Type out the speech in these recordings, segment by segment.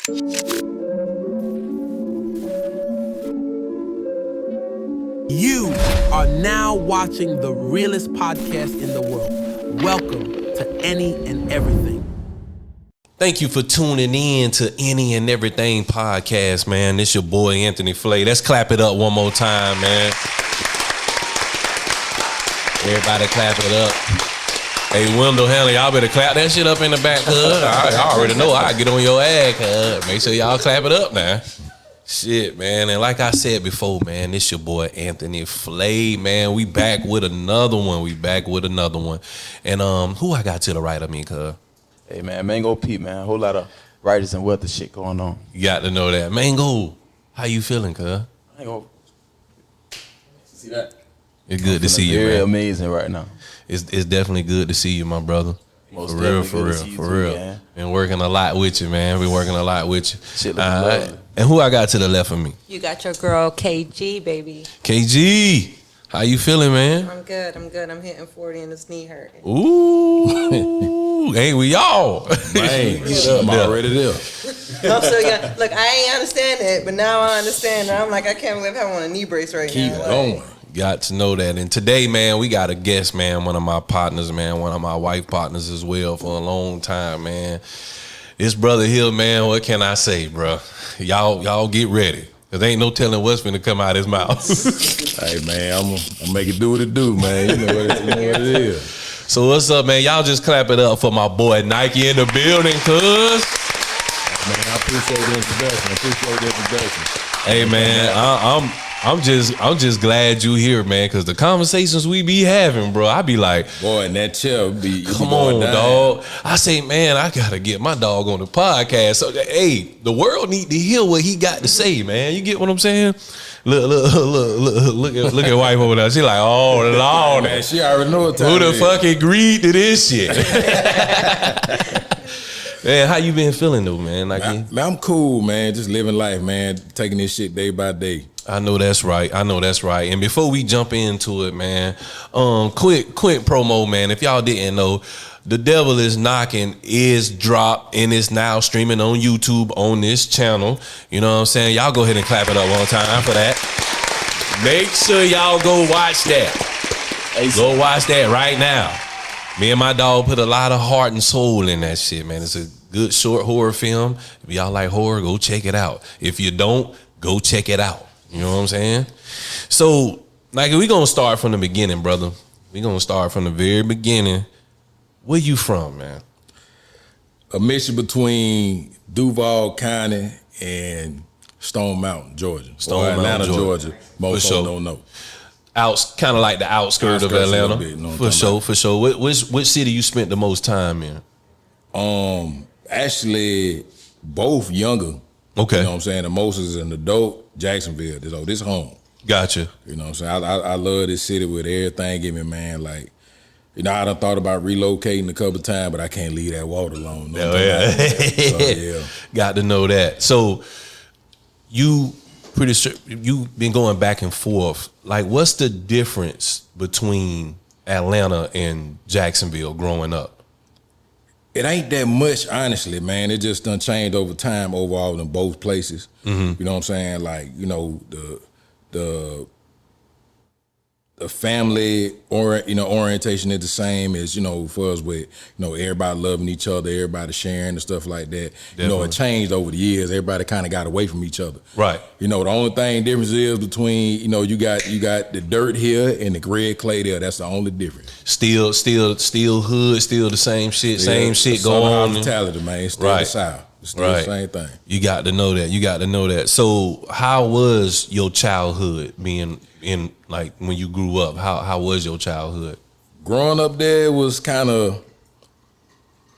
You are now watching the realest podcast in the world. Welcome to Any and Everything. Thank you for tuning in to Any and Everything podcast, man. This your boy Anthony Flay. Let's clap it up one more time, man. Everybody clap it up. Hey, Wendell Hanley, y'all better clap that shit up in the back, cuz. I already know I get on your ass, cuz. Make sure y'all clap it up now. Shit, man. And like I said before, man, this your boy Anthony Flay, man. We back with another one. And who I got to the right of me, cuz? Hey, man, Mango Pete, man. A whole lot of writers and weather shit going on. You got to know that. Mango, how you feeling, cuz? Mango. See that? It's good to see you, man. Very amazing right now. It's definitely good to see you, my brother. Most for real, definitely for real. Man. Been working a lot with you, man. Been working a lot with you. Shit looking lovely. And who I got to the left of me? You got your girl KG, baby. KG, how you feeling, man? I'm good. I'm hitting 40 and this knee hurt. Ooh, ain't we all? Man, I'm already there. I'm so young. Look, I ain't understand it, but now I understand. I'm like, I can't believe I want a knee brace right Keep now. going. Got to know that. And today, man, we got a guest, man, one of my partners, man, one of my wife partners as well for a long time, man. This brother here, man, what can I say, bro? Y'all get ready. Cause ain't no telling what's finna come out his mouth. Hey, man, I'm gonna make it do what it do, man. You know what it is. So what's up, man? Y'all just clap it up for my boy Nike in the building, cuz. Man, I appreciate the introduction. Hey, man, I'm just glad you here, man, because the conversations we be having, bro, I be like, Boy, and that chair be come on, down. dog. I say, man, I gotta get my dog on the podcast. So, hey, the world need to hear what he got to say, man. You get what I'm saying? Look at wife over there. She like, oh Lord, Man, she already know what time who the it is. fuck agreed to this shit? Man, how you been feeling though, man? Like, Man, I'm cool, man. Just living life, man. Taking this shit day by day. I know that's right. And before we jump into it, man, quick promo, man. If y'all didn't know, The Devil Is Knocking is dropped and is now streaming on YouTube on this channel. You know what I'm saying? Y'all go ahead and clap it up one time for that. Make sure y'all go watch that. Go watch that right now. Me and my dog put a lot of heart and soul in that shit, man. It's a good short horror film. If y'all like horror, go check it out. If you don't, go check it out. You know what I'm saying? So, Nike, we gonna start from the beginning, brother. We gonna start from the very beginning. Where you from, man? A mixture between Duval County and Stone Mountain, Georgia. Stone or Mountain, Atlanta, Georgia. Most For sure. folks don't know. Kind of like the outskirts of Outskirts a Atlanta. little bit, you know what I'm For sure. Which city you spent the most time in? Actually, both younger. Okay. You know what I'm saying? The most is an adult, Jacksonville. This home. Gotcha. You know what I'm saying? I love this city with everything in me, man. Like, you know, I done thought about relocating a couple times, but I can't leave that water alone. You know what I'm talking about? So, yeah. Got to know that. So you pretty sure you've been going back and forth. Like, what's the difference between Atlanta and Jacksonville growing up? It ain't that much, honestly, man. It just done changed over time overall in both places. Mm-hmm. You know what I'm saying? Like, you know, the family orientation is the same as, you know, for us with, you know, everybody loving each other, everybody sharing and stuff like that. Definitely. You know, it changed over the years. Everybody kind of got away from each other. Right. You know, the only difference is between, you know, you got the dirt here and the red clay there. That's the only difference. Still hood, still the same shit, same shit Southern going on. hospitality, man. It's still Right. the South. It's still Right. the same thing. You got to know that. So how was your childhood being in, like, when you grew up? How was your childhood? Growing up there was kind of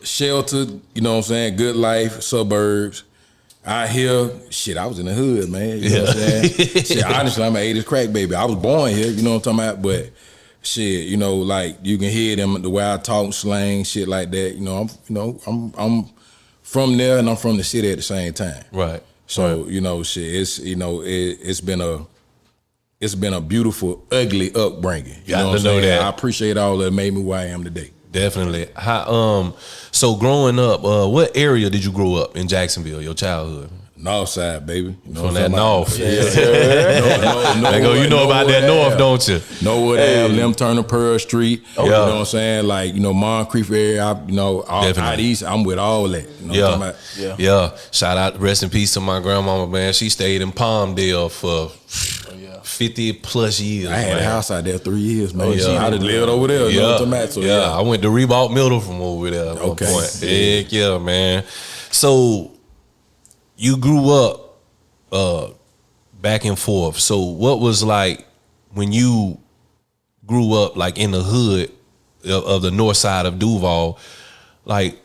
sheltered, you know what I'm saying? Good life, suburbs. Out here, shit, I was in the hood, man. You know what I'm saying? Shit, honestly, I'm an 80s crack baby. I was born here, you know what I'm talking about? But shit, you know, like, you can hear them the way I talk slang, shit like that. You know, I'm from there and I'm from the city at the same time. Right. So, you know, shit, it's been a beautiful, ugly upbringing. You Got know to what I'm know saying? that. I appreciate all that made me who I am today. Definitely. How so growing up, what area did you grow up in Jacksonville, your childhood? North side, baby. You know From what I'm that talking north. about? They go, you know about that north, don't you? Norwood Ave, Lim Turner, Pearl Street. Yeah. You know what I'm saying? Like, Moncrief area, all Definitely. out east, I'm with all that. You know what I'm talking about? Yeah. Shout out, rest in peace to my grandmama, man. She stayed in Palmdale for 50 plus years. I had man. a house out there 3 years, man. yeah. I done lived over there. You know what I'm talking about? So, yeah, I went to Reebok Middle from over there at one Okay. point. Heck yeah, man. So you grew up back and forth. So what was like when you grew up like in the hood of the north side of Duval, like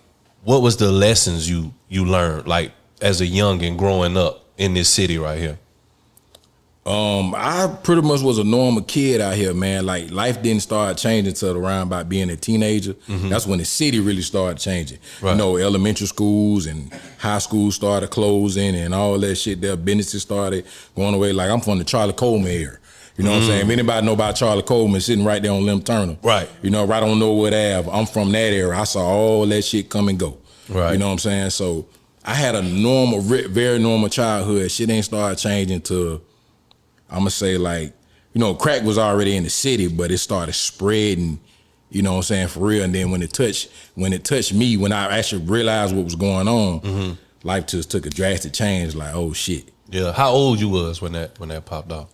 what was the lessons you learned like as a youngin' growing up in this city right here? I pretty much was a normal kid out here, man. Like life didn't start changing till around about being a teenager. That's when the city really started changing. Right. Elementary schools and high schools started closing and all that shit. Their businesses started going away. Like I'm from the Charlie Coleman area. You know what I'm saying? If anybody know about Charlie Coleman, sitting right there on Lim Turner. Right. Right on Norwood Ave. I'm from that area. I saw all that shit come and go. Right. You know what I'm saying? So I had a normal, very normal childhood. Shit ain't started changing till I'm gonna say like, crack was already in the city, but it started spreading, you know what I'm saying, for real. And then when it touched me, when I actually realized what was going on, life just took a drastic change, like, oh shit. Yeah. How old you was when that popped off?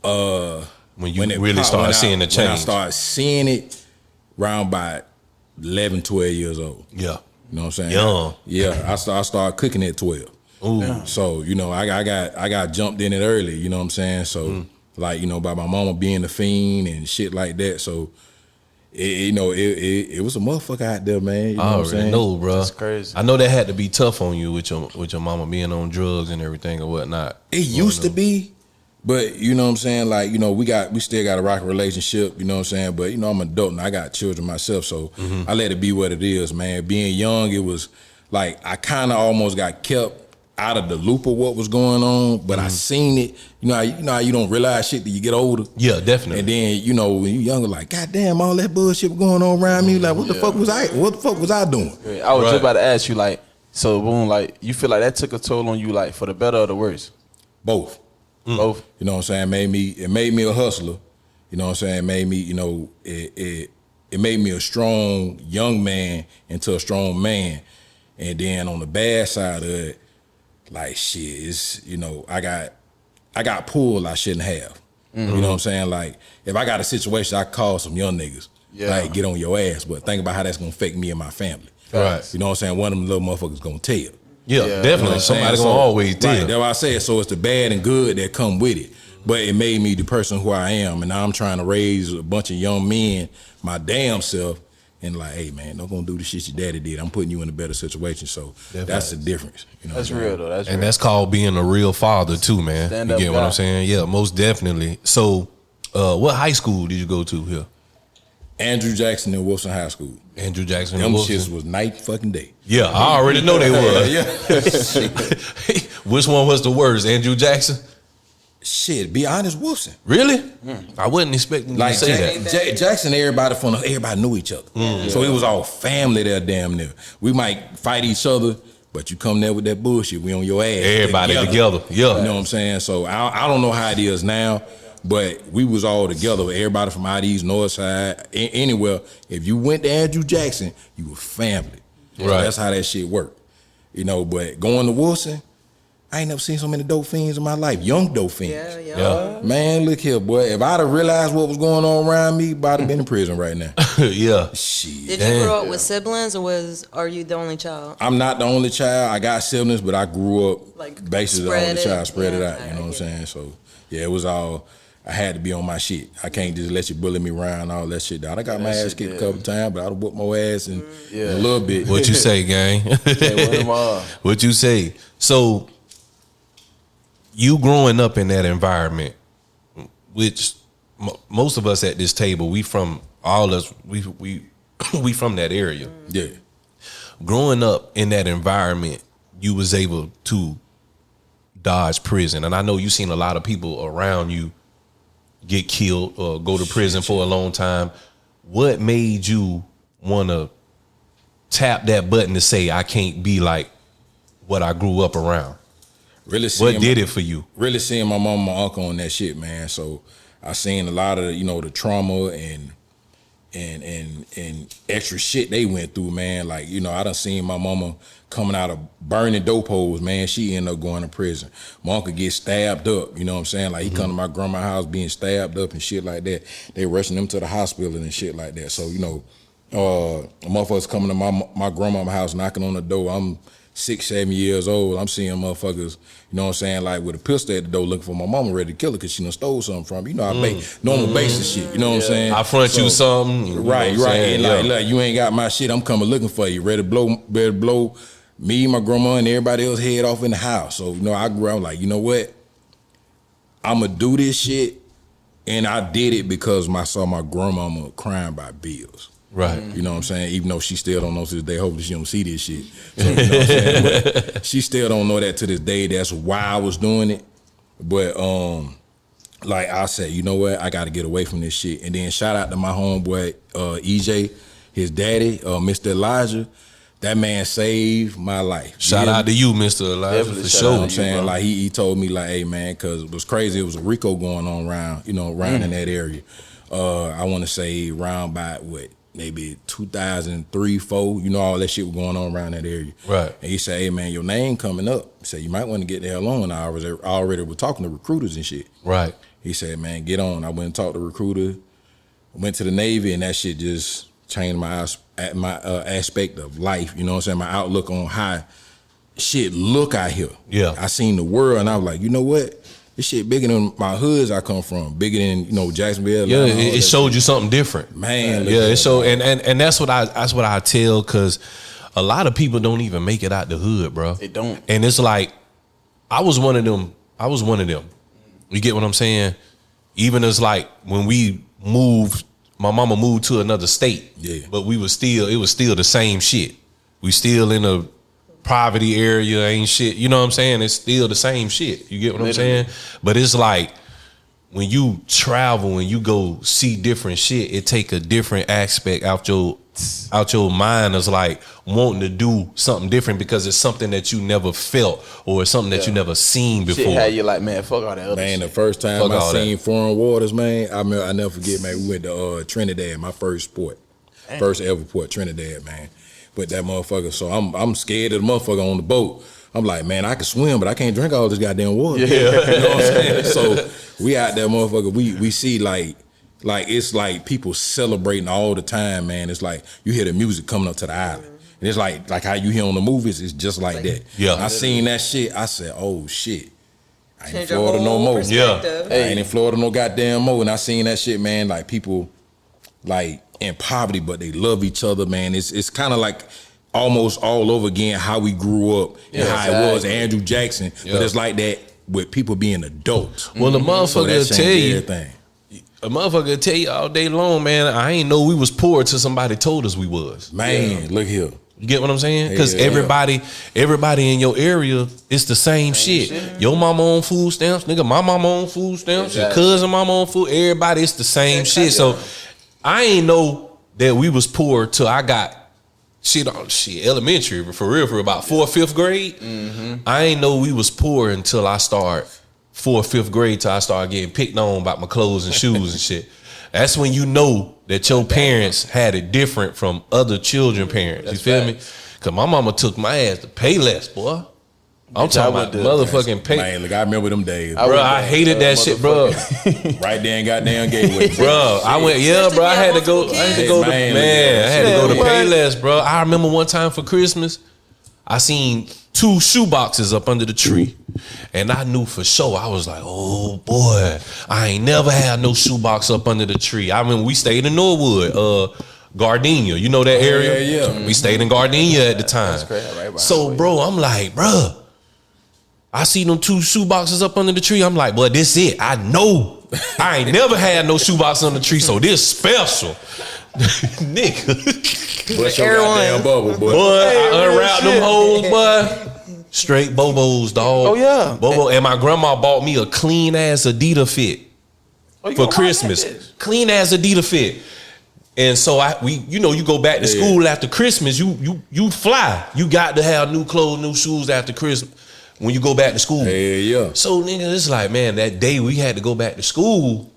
When you really started seeing the change. When I started seeing it around about 11, 12 years old. Yeah. You know what I'm saying? Young. Yeah, I started cooking at 12. Ooh. Yeah. So, I got jumped in it early, you know what I'm saying? So like, by my mama being a fiend and shit like that. So it was a motherfucker out there, man. You know I what I'm already saying? know, bro. That's crazy. I know that had to be tough on you with your mama being on drugs and everything or whatnot. It used to be, but you know what I'm saying? Like, we still got a rocky relationship, you know what I'm saying? But I'm an adult and I got children myself, so I let it be what it is, man. Being young, it was like I kinda almost got kept out of the loop of what was going on, but I seen it. You know how you don't realize shit till you get older. Yeah, definitely. And then, when you younger, like, goddamn, all that bullshit going on around me. Like, what the fuck was I doing? I was just about to ask you, like, so boom, like, you feel like that took a toll on you, like, for the better or the worse? Both. Both. You know what I'm saying? It made me a hustler. You know what I'm saying? It made me, it made me a strong young man into a strong man. And then on the bad side of it, like shit, it's, I got pulled I shouldn't have. You know what I'm saying? Like if I got a situation, I call some young niggas, like get on your ass. But think about how that's gonna affect me and my family. Right. You know what I'm saying? One of them little motherfuckers gonna tell. Yeah, You know definitely. what I'm Somebody saying? gonna always tell. Right, that's why I said. So it's the bad and good that come with it. But it made me the person who I am, and now I'm trying to raise a bunch of young men, my damn self, and like, hey man, don't gonna do the shit your daddy did. I'm putting you in a better situation. So that's the difference. You know That's real though. That's real. And that's called being a real father too, man. Stand You up get what guy. I'm saying? Yeah, most definitely. So, what high school did you go to here? Andrew Jackson and Wilson High School. Andrew Jackson. Them Wilson? shits was night fucking day. Yeah, I already know they were. Yeah. Which one was the worst, Andrew Jackson? Shit, be honest, Wilson. Really? I wasn't expecting you Like to say that. Jackson, everybody knew each other. So it was all family there, damn near. We might fight each other, but you come there with that bullshit, we on your ass. Everybody together. Yeah. You know what I'm saying? So I don't know how it is now, but we was all together. Everybody from out east, north side, anywhere. If you went to Andrew Jackson, you were family. So Right. that's how that shit worked. But going to Wilson, I ain't never seen so many dope fiends in my life. Young dope fiends. Yeah. Man, look here, boy. If I'd have realized what was going on around me, I'd have been in prison right now. Yeah. Shit. Did Damn. you grow up with siblings, or are you the only child? I'm not the only child. I got siblings, but I grew up Like, basically the spread only it. child, spread it Yeah, out. You I know what I'm get it. saying? So, yeah, it was all, I had to be on my shit. I can't just let you bully me around, all that shit. I got my ass kicked a couple times, but I'd have whooped my ass in a little bit. What you say, gang? What you say? So, you growing up in that environment, which most of us at this table, we from that area. Yeah. Growing up in that environment, you was able to dodge prison, and I know you seen a lot of people around you get killed or go to prison for a long time. What made you want to tap that button to say I can't be like what I grew up around? Really, What did it for you? Really seeing my mom and my uncle on that shit, man. So I seen a lot of the trauma and extra shit they went through, man. Like, I done seen my mama coming out of burning dope holes, man. She ended up going to prison. My uncle get stabbed up, you know what I'm saying? Like, he come to my grandma's house being stabbed up and shit like that. They rushing him to the hospital and shit like that. So, motherfuckers coming to my grandma's house knocking on the door. I'm 6, 7 years old. I'm seeing motherfuckers, you know what I'm saying, like with a pistol at the door looking for my mama ready to kill her because she done stole something from me. Normal basic shit, you know what I'm saying? I front you something. Right. And like, you ain't got my shit, I'm coming looking for you. Ready to blow me, my grandma, and everybody else head off in the house. So, I grew up like, you know what? I'm going to do this shit. And I did it because I saw my grandmama crying by bills. Right. You know what I'm saying? Even though she still don't know to this day, hopefully she don't see this shit. So, you know what I'm saying? But she still don't know that to this day. That's why I was doing it. But like I said, you know what? I got to get away from this shit. And then shout out to my homeboy EJ, his daddy, Mr. Elijah. That man saved my life. Shout out to you, Mr. Elijah, Definitely for shout sure. out to I'm saying, like he told me like, hey man, cause it was crazy. It was a RICO going on around in that area. I want to say around by maybe 2003, 4, all that shit was going on around that area. Right. And he said, hey man, your name coming up. He said, you might want to get the hell on. I already was talking to recruiters and shit. Right. He said, man, get on. I went and talked to a recruiter, went to the Navy, and that shit just changed my aspect of life. You know what I'm saying? My outlook on how shit look out here. Yeah. I seen the world and I was like, you know what? This shit bigger than my hoods I come from, bigger than Jacksonville. Yeah, it showed you something different, man. Yeah, it showed, and that's what I tell, because a lot of people don't even make it out the hood, bro. They don't, and it's like I was one of them. You get what I'm saying? Even as like when we moved, my mama moved to another state. Yeah, but it was still the same shit. We still in a poverty area, ain't shit. You know what I'm saying? It's still the same shit. You get what I'm saying? But it's like when you travel and you go see different shit, it take a different aspect out your mind as like wanting to do something different because it's something that you never felt or it's something that you never seen before. Shit had you like, man, fuck all that other man, shit. the first time I seen foreign waters, man, I never forget, man, we went to Trinidad, my first sport. Damn. First ever port, Trinidad, man. But that motherfucker, so I'm scared of the motherfucker on the boat. I'm like, man, I can swim, but I can't drink all this goddamn water. Yeah. You know what I'm saying? So we out there, motherfucker, we see like it's like people celebrating all the time, man. It's like you hear the music coming up to the island. And it's like how you hear on the movies, it's just like that. Yeah. I seen that shit, I said, oh shit. I ain't in Florida no more. Yeah. I ain't in Florida no goddamn more. And I seen that shit, man, like people like in poverty, but they love each other, man. It's kind of like almost all over again how we grew up and how it was Andrew Jackson, but it's like that with people being adults. Well, the motherfucker will tell you, everything. A motherfucker will tell you all day long, man, I ain't know we was poor till somebody told us we was. Man, look here. You get what I'm saying? Because everybody in your area, it's the same shit. Your mama on food stamps, nigga. My mama on food stamps. Your cousin mama on food. Everybody, it's the same shit. So I ain't know that we was poor till I got shit elementary, for real, about 4th, 5th grade. I ain't know we was poor until I started 4th, 5th grade, till I started getting picked on about my clothes and shoes and shit. That's when you know that your parents had it different from other children parents. You feel me? Because my mama took my ass to Payless, boy. I'm talking about motherfucking Payless. Man, look, I remember them days. Bro, I hated that shit, bro. Right there in goddamn Gateway. Bro, I went, bro, I had to go to Payless, bro. I remember one time for Christmas, I seen 2 shoeboxes up under the tree. And I knew for sure, I was like, oh boy, I ain't never had no shoebox up under the tree. I mean, we stayed in Norwood, Gardenia. You know that area? Yeah. We stayed in Gardenia at the time. That's crazy, right? So, bro, I'm like, bro, I see them 2 shoeboxes up under the tree. I'm like, boy, this it. I know. I ain't never had no shoebox on the tree, so this special. Nigga. Bust your goddamn bubble, boy. Boy, I unwrapped them hoes, boy. Straight Bobos, dog. Oh, yeah. Bobo. And my grandma bought me a clean ass Adidas fit for Christmas. Clean ass Adidas fit. And so you go back to school after Christmas, you fly. You got to have new clothes, new shoes after Christmas when you go back to school. Yeah. So nigga, it's like, man, that day we had to go back to school,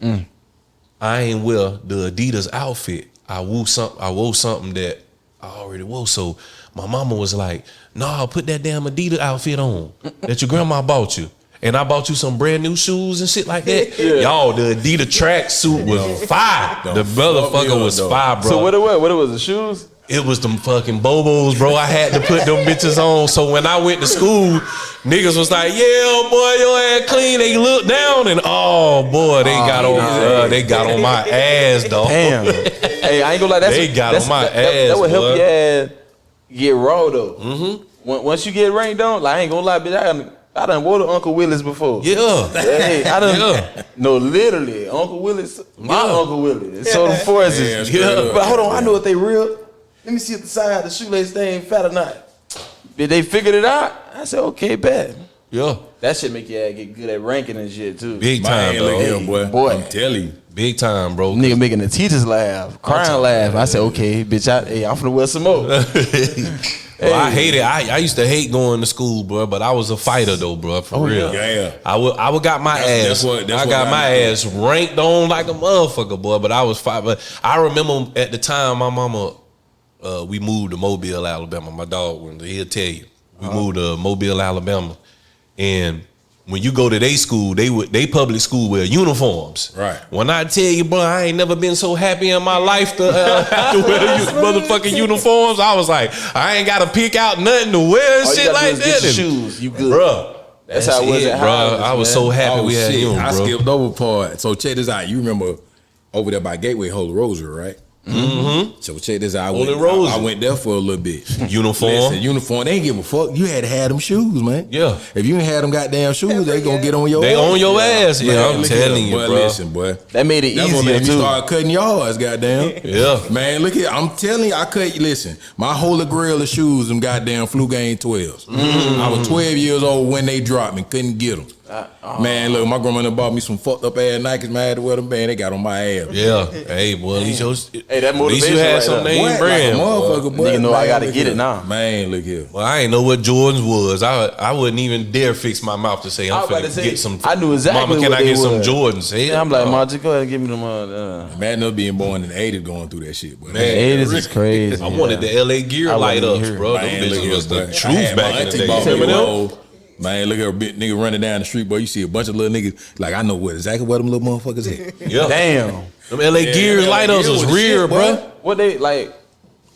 I ain't wear the Adidas outfit. I wore something that I already wore. So my mama was like, nah, put that damn Adidas outfit on that your grandma bought you. And I bought you some brand new shoes and shit like that. Y'all, the Adidas track suit was fire. The motherfucker was fire, bro. So what it was? What it was? The shoes? It was them fucking Bobos, bro. I had to put them bitches on. So when I went to school, niggas was like, yeah, boy, your ass clean. They looked down and they got on my ass, dog. Damn. Hey, I ain't gonna lie. They got on my ass. That would help your ass get raw though. Mm-hmm. Once you get rained on, like I ain't gonna lie, bitch. I done wore the Uncle Willis before. Yeah. Hey, I done. No, literally, Uncle Willis, my Uncle Willis. So the forces. Yeah. But hold on, I know if they real. Let me see if the side of the shoelace they ain't fat or not. Did they figured it out? I said, okay, bet. Yeah. That shit make your ass get good at ranking and shit too. Big time, bro. Look here, boy. I'm telling you. Big time, bro. Nigga making the teachers laugh, crying laugh. I said, okay, bitch, I'm finna wear some more. Well, I hate it. I used to hate going to school, bro, but I was a fighter though, bro, for real. Yeah. I would got my ass. I got my ass ranked on like a motherfucker, boy. But I was fighting. But I remember at the time, my mama, we moved to Mobile, Alabama. My dog, he'll tell you, we moved to Mobile, Alabama, and when you go to their school, they public school wear uniforms. Right. When I tell you, bro, I ain't never been so happy in my life to have to wear motherfucking uniforms. I was like, I ain't got to pick out nothing to wear and all shit like that. Get your shoes, you good, bro. That's how it was at bro. Howard's, I was so happy we had you, bro. I skipped over part. So check this out. You remember over there by Gateway, Holy Rosary, right? Mm-hmm. So check this out. I went there for a little bit. Uniform. Listen, uniform. They ain't give a fuck. You had to have them shoes, man. Yeah. If you ain't had them goddamn shoes, they gonna get on your ass. They on your ass. Yeah, Man, I'm telling you, boy, bro. Listen, boy. That made it That's what easier made me too. start cutting yards, goddamn. Yeah. Man, look here. I'm telling you, I cut. Listen, my holy grail of shoes, them goddamn Flu Game 12s. Mm-hmm. I was 12 years old when they dropped me. Couldn't get them. Man, look, my grandma done bought me some fucked up ass Nikes, man. I had to wear them, man. They got on my ass. Yeah. Hey, boy, at least that motivation you had right some there. name brand. Like a motherfucker, boy. Nigga know I gotta look get here. it now. Man, look here. Well, I ain't know what Jordans was. I wouldn't even dare fix my mouth to say I'm finna get some. I knew exactly Mama, can what I get they some was. Jordans? Hey, I'm like, Ma, just go ahead and give me them. Man, no being born in the 80s going through that shit, boy. Man, 80s is crazy. I wanted the LA Gear I light wasn't ups, here. bro. Them Man, look bitches here, was the boy. truth back in the day. Bought You me remember them? old. Man, look at a big nigga running down the street, boy. You see a bunch of little niggas. Like, I know exactly what them little motherfuckers at. Yeah. Damn. Them LA Gears LA light ups Gear was was the real, shit, bro. boy. What they like?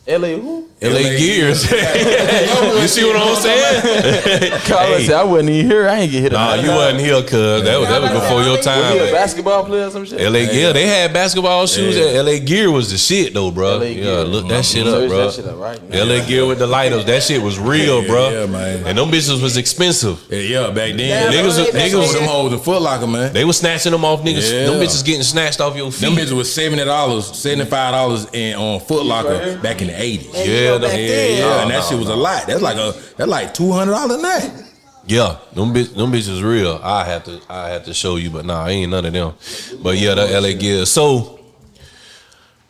LA who? LA Gears. You see what I'm saying? Carla said I wasn't even here. I ain't get hit. Nah, you wasn't here, cuz. That was before your time. Was he a man. basketball player or some shit? LA Gear, they had basketball shoes. Yeah. LA Gear was the shit, though, bro. LA Yeah, Gear. look that shit up, Search bro. that shit up right now. LA Gear with the light ups. That shit was real, bro. Yeah, man. And them bitches was expensive. Yeah, back then. Yeah, Niggas them hoes in Foot Locker, man. They was snatching them off niggas. Yeah. Them bitches getting snatched off your feet. Them bitches was $70, $75 in on Foot Locker back in the 80s. Yeah, back then. Yeah, and that shit was a lot. That's like $200 a night. Yeah, them bitches real. I have to show you, but nah, ain't none of them. But yeah, the LA Gear. So,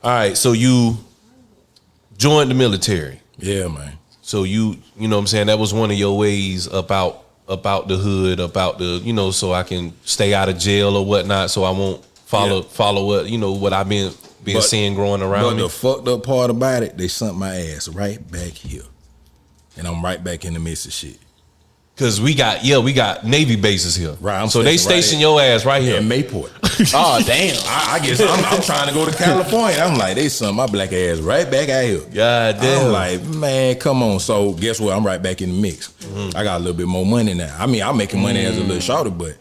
all right, so you joined the military. Yeah, man. So you know what I'm saying, that was one of your ways up out the hood, about the, so I can stay out of jail or whatnot, so I won't follow what, what I've been seeing growing around But me. the fucked up part about it, they sunk my ass right back here. And I'm right back in the midst of shit. Cause we got Navy bases here. Right, so they station your ass right here. In Mayport. Oh damn! I guess I'm trying to go to California. I'm like, they sunk my black ass right back out here. God damn. I'm like, man, come on. So guess what? I'm right back in the mix. I got a little bit more money now. I mean, I'm making money as a little shorter, but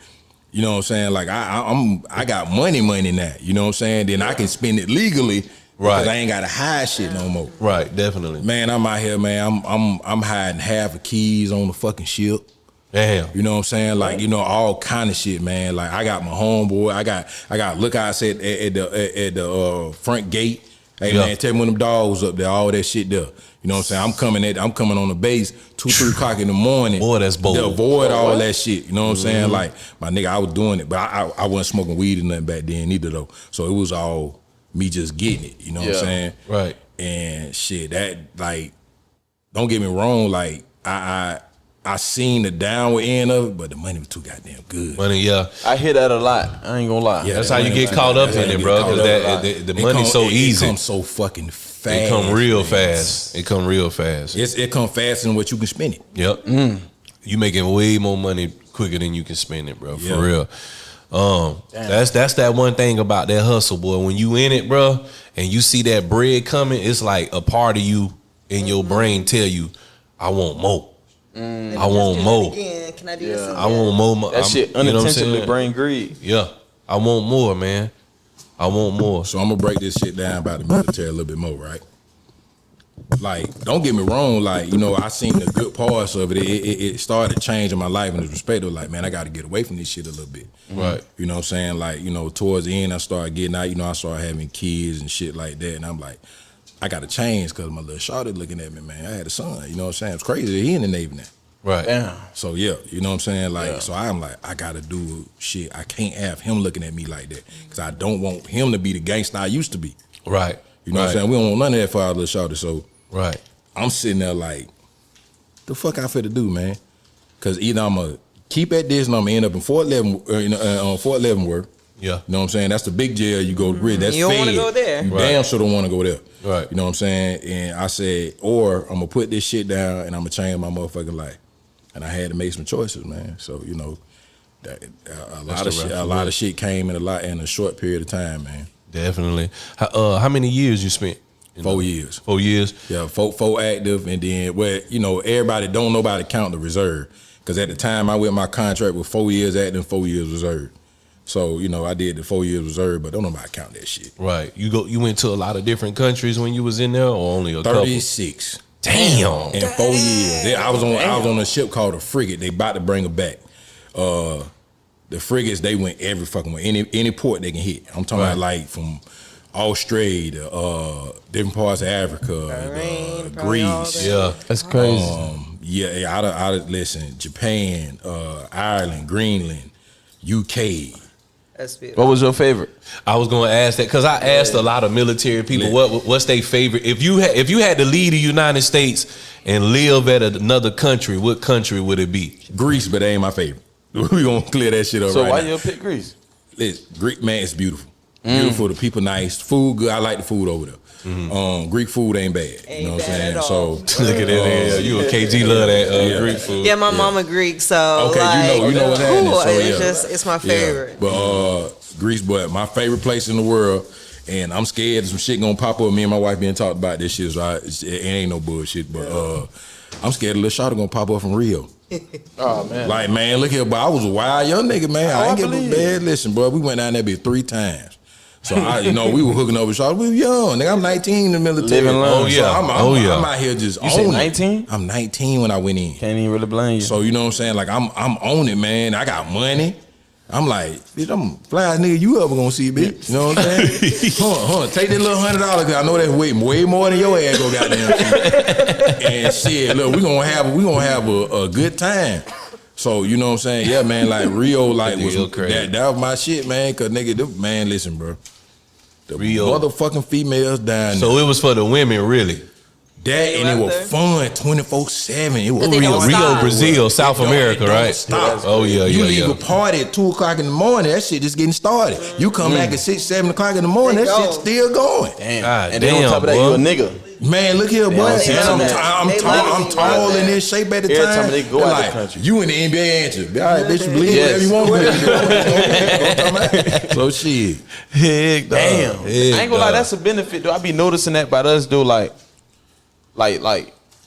you know what I'm saying? Like I got money now. You know what I'm saying? Then I can spend it legally. Because I ain't gotta hide shit no more. Right, definitely. Man, I'm out here, man. I'm hiding half the keys on the fucking ship. Damn. You know what I'm saying? Like, all kind of shit, man. Like I got my homeboy. I got lookouts at the front gate. Hey man, tell me when them dogs up there, all that shit there. You know what I'm saying? I'm coming on the base 2-3 o'clock in the morning. Boy, that's bold. To avoid all that shit. You know what I'm saying? Like my nigga, I was doing it, but I wasn't smoking weed or nothing back then either though. So it was all me just getting it. You know what I'm saying? Right. And shit, that like, don't get me wrong, like I seen the downward end of it, but the money was too goddamn good. Money, yeah. I hear that a lot. I ain't gonna lie. Yeah, that's how you get caught up in it, bro. Because the money's so easy. It comes so fucking fast. It come real fast. It come real fast. It come faster than what you can spend it. Yep. You making way more money quicker than you can spend it, bro. For real. That's that one thing about that hustle, boy. When you in it, bro, and you see that bread coming, it's like a part of you in your brain tell you, I want more. I want more. Can I do this again? I want more. That shit unintentionally bring greed. Yeah. I want more, man. I want more. So I'm gonna break this shit down about the military a little bit more, right? Like, don't get me wrong, like, you know, I seen the good parts of it. It started changing my life in this respect of like, man, I gotta get away from this shit a little bit. Right. You know what I'm saying? Like, you know, towards the end I started getting out, you know, I started having kids and shit like that, and I'm like, I gotta change because my little shawty looking at me, man. I had a son, you know what I'm saying? It's crazy. He in the Navy now. Right. Damn. So yeah, you know what I'm saying? Like, so I'm like, I gotta do shit. I can't have him looking at me like that because I don't want him to be the gangster I used to be. Right. You know what I'm saying? We don't want none of that for our little shawty. So right. I'm sitting there like, the fuck I finna do, man? Because either I'm gonna keep at this and I'm gonna end up in Fort Leavenworth. Yeah. You know what I'm saying? That's the big jail you go to. That's You don't want wanna go there. You Right. damn sure don't want to go there. Right. You know what I'm saying? And I said, or I'm gonna put this shit down and I'm gonna change my motherfucking life. And I had to make some choices, man. So you know, that a lot of shit came in a short period of time, man. Definitely. How many years you spent? 4 years. 4 years. Yeah, four active, and then you know, everybody don't nobody count the reserve because at the time I went my contract with 4 years active and 4 years reserve. So you know, I did the 4 years reserve, but don't nobody count that shit. Right. You went to a lot of different countries when you was in there, or only a couple? 36. Damn. In 4 years. I was on a ship called a frigate. They about to bring her back. The frigates, they went every fucking way. Any port they can hit. I'm talking about like from Australia to different parts of Africa, Greece. Yeah. That's crazy. I listen, Japan, Ireland, Greenland, UK. That's beautiful. What was your favorite? I was gonna ask that because I asked a lot of military people what's their favorite. If you had to leave the United States and live at another country, what country would it be? Greece, but they ain't my favorite. We gonna clear that shit up. So right why now. you pick Greece? Greek, man, it's beautiful. Beautiful, the people nice, food good. I like the food over there. Greek food ain't bad. You know what I'm saying? So Look at that. You a KG love that Greek food. Yeah, my mama Greek, so okay, like, you know what's happening. cool. So, It's my favorite. But Greece, but my favorite place in the world, and I'm scared some shit gonna pop up. Me and my wife being talked about this shit, so it ain't no bullshit. But I'm scared a little shot gonna pop up from Rio. Oh man. Like, man, look here, but I was a wild young nigga, man. I ain't get no bad. Listen, bro, we went down there 3 times. So we were hooking up with y'all. We were young, nigga. I'm 19 in the military. Living long. So I'm out here just You said owning 19? I'm 19 when I went in. Can't even really blame you. So you know what I'm saying? Like I'm on it, man. I got money. I'm like, bitch, I'm flyest nigga you ever gonna see, bitch. You know what I'm saying? Hold on, take that little $100 because I know that's way more than your ass go goddamn see. And shit, look, we gonna have a good time. So you know what I'm saying? Yeah, man. Like Rio, like was that was my shit, man. Cause nigga, man, listen, bro. The Rio. motherfucking females down So there. it was for the women, really. That and it was fun 24/7. It was They don't Rio, stop. Brazil, South America, It don't right? stop. Oh yeah, You yeah, leave yeah. a party at 2:00 in the morning. That shit just getting started. You come back at 6, 7 o'clock in the morning. They That go. shit still going. Damn. God And then on damn, top of that, boy. you a nigga. Man, look here, boy. love And that. I'm They tall. love I'm it. tall and in shape at the Every time. time they go They're out the like, country. you in the NBA, ain't you? All right, bitch, you believe Yes. whatever you want. So shit. Heck, Damn. dog. I ain't gonna lie, that's a benefit though. I be noticing that about us though, like